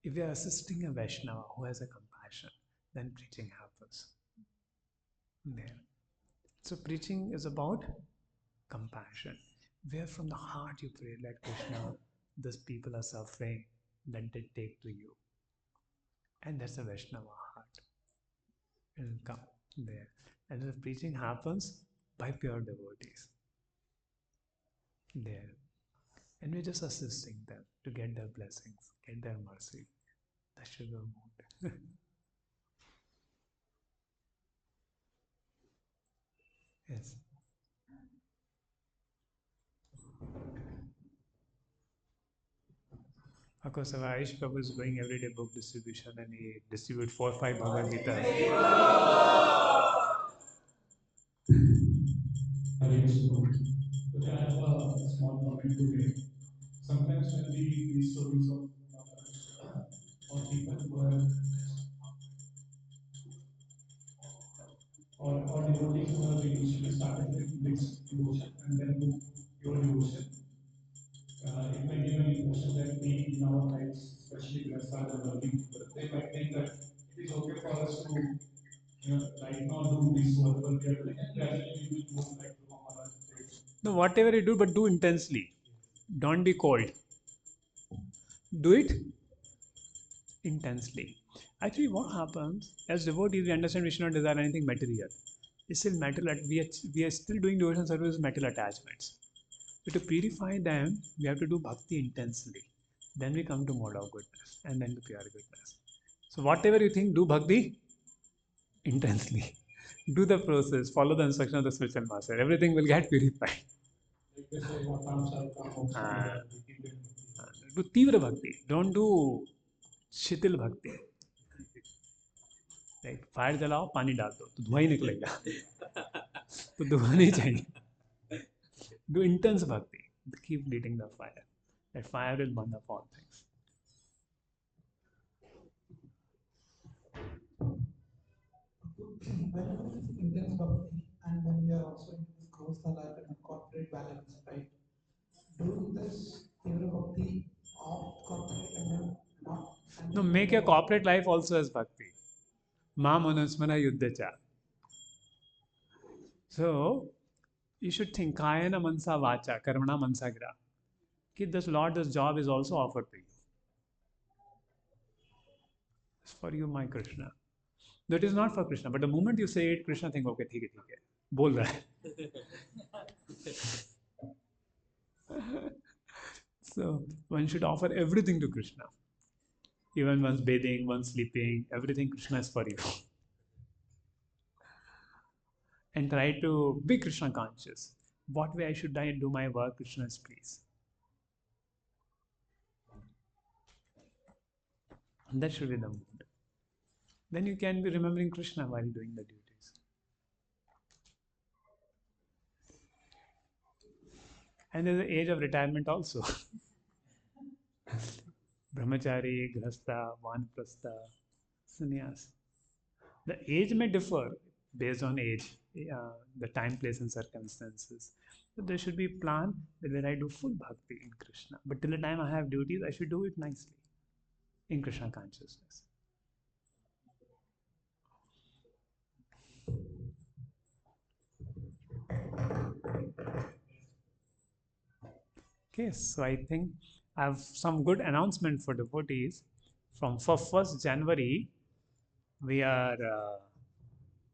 if you are assisting a Vaishnava who has a compassion, then preaching happens. There. So preaching is about compassion. Where from the heart you pray, let Krishna, these people are suffering, let they take to you. And that's a Vaishnava heart. It will come there. And the preaching happens by pure devotees. There. And we're just assisting them to get their blessings, get their mercy. That should be our mood. Yes. Of course, our Aish Prabhu is going everyday book distribution and he distributes 4 or 5 Bhagavad Gita. But I have a small comment to make. Sometimes when we read these stories of Krishna or people who are or devotees who have initially started with mixed devotion and then move pure devotion, it may give an impression that we in our lives, especially Grasas and working people, they might think that it is okay for us to right now do this whatever we are doing and gradually we will move like to our No, whatever you do, but do intensely. Don't be cold. Do it intensely. Actually, what happens as devotees, we understand we should not desire anything material. It's still material. We are still doing devotion service with material attachments. So to purify them, we have to do bhakti intensely. Then we come to mode of goodness and then to pure goodness. So whatever you think, do bhakti intensely. Do the process, follow the instruction of the spiritual master. Everything will get purified. like they say, Vatam Sarvam Ah, Moksha. do तीव्र bhakti. Don't do शिथिल भक्ति. Like fire जलाओ पानी डाल दो तो धुआं ही निकलेगा. तो धुआं नहीं चाहिए. Do intense bhakti. Keep leading the fire. That fire will burn up all things. Whenever it is intense bhakti and when we are also in this growth life and corporate balance, right? Do this Tivra bhakti off corporate and then not. No, make your corporate life also as bhakti. Ma manusmara yuddhacha. So, you should think kayana mansa vacha, karmana mansa gra. Ki this Lord, this job is also offered to you. It's for you, my Krishna. That is not for Krishna, but the moment you say it, Krishna think, okay, ठीक है, बोल रहा है. So, one should offer everything to Krishna. Even one's bathing, one's sleeping, everything Krishna is for you. And try to be Krishna conscious. What way I should do my work, Krishna is pleased. And that should be the mood. Then you can be remembering Krishna while doing the duties. And there's the age of retirement also. Brahmachari, Grahastha, Vanaprastha, Sannyas. The age may differ based on age, the time, place, and circumstances. But there should be a plan where I do full bhakti in Krishna. But till the time I have duties, I should do it nicely in Krishna consciousness. Okay, so I think I have some good announcement for devotees. From for 1st January, we are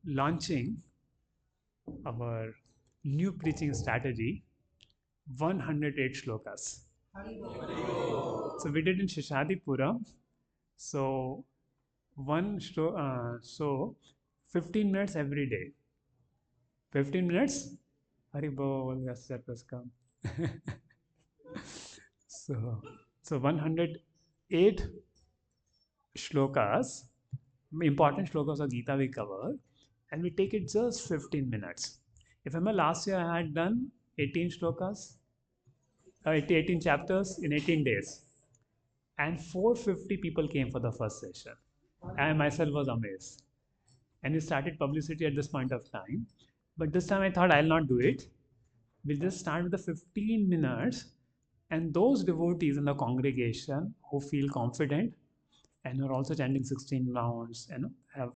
launching our new preaching strategy, 108 shlokas. So we did in Shishadipuram. So so 15 minutes every day. 15 minutes. Hari bol, that was come. So 108 shlokas, important shlokas of Gita we cover, and we take it just 15 minutes. If I remember last year I had done 18 shlokas, 18 chapters in 18 days. And 450 people came for the first session. I myself was amazed. And we started publicity at this point of time. But this time I thought I'll not do it. We'll just start with the 15 minutes. And those devotees in the congregation who feel confident and are also chanting 16 rounds and have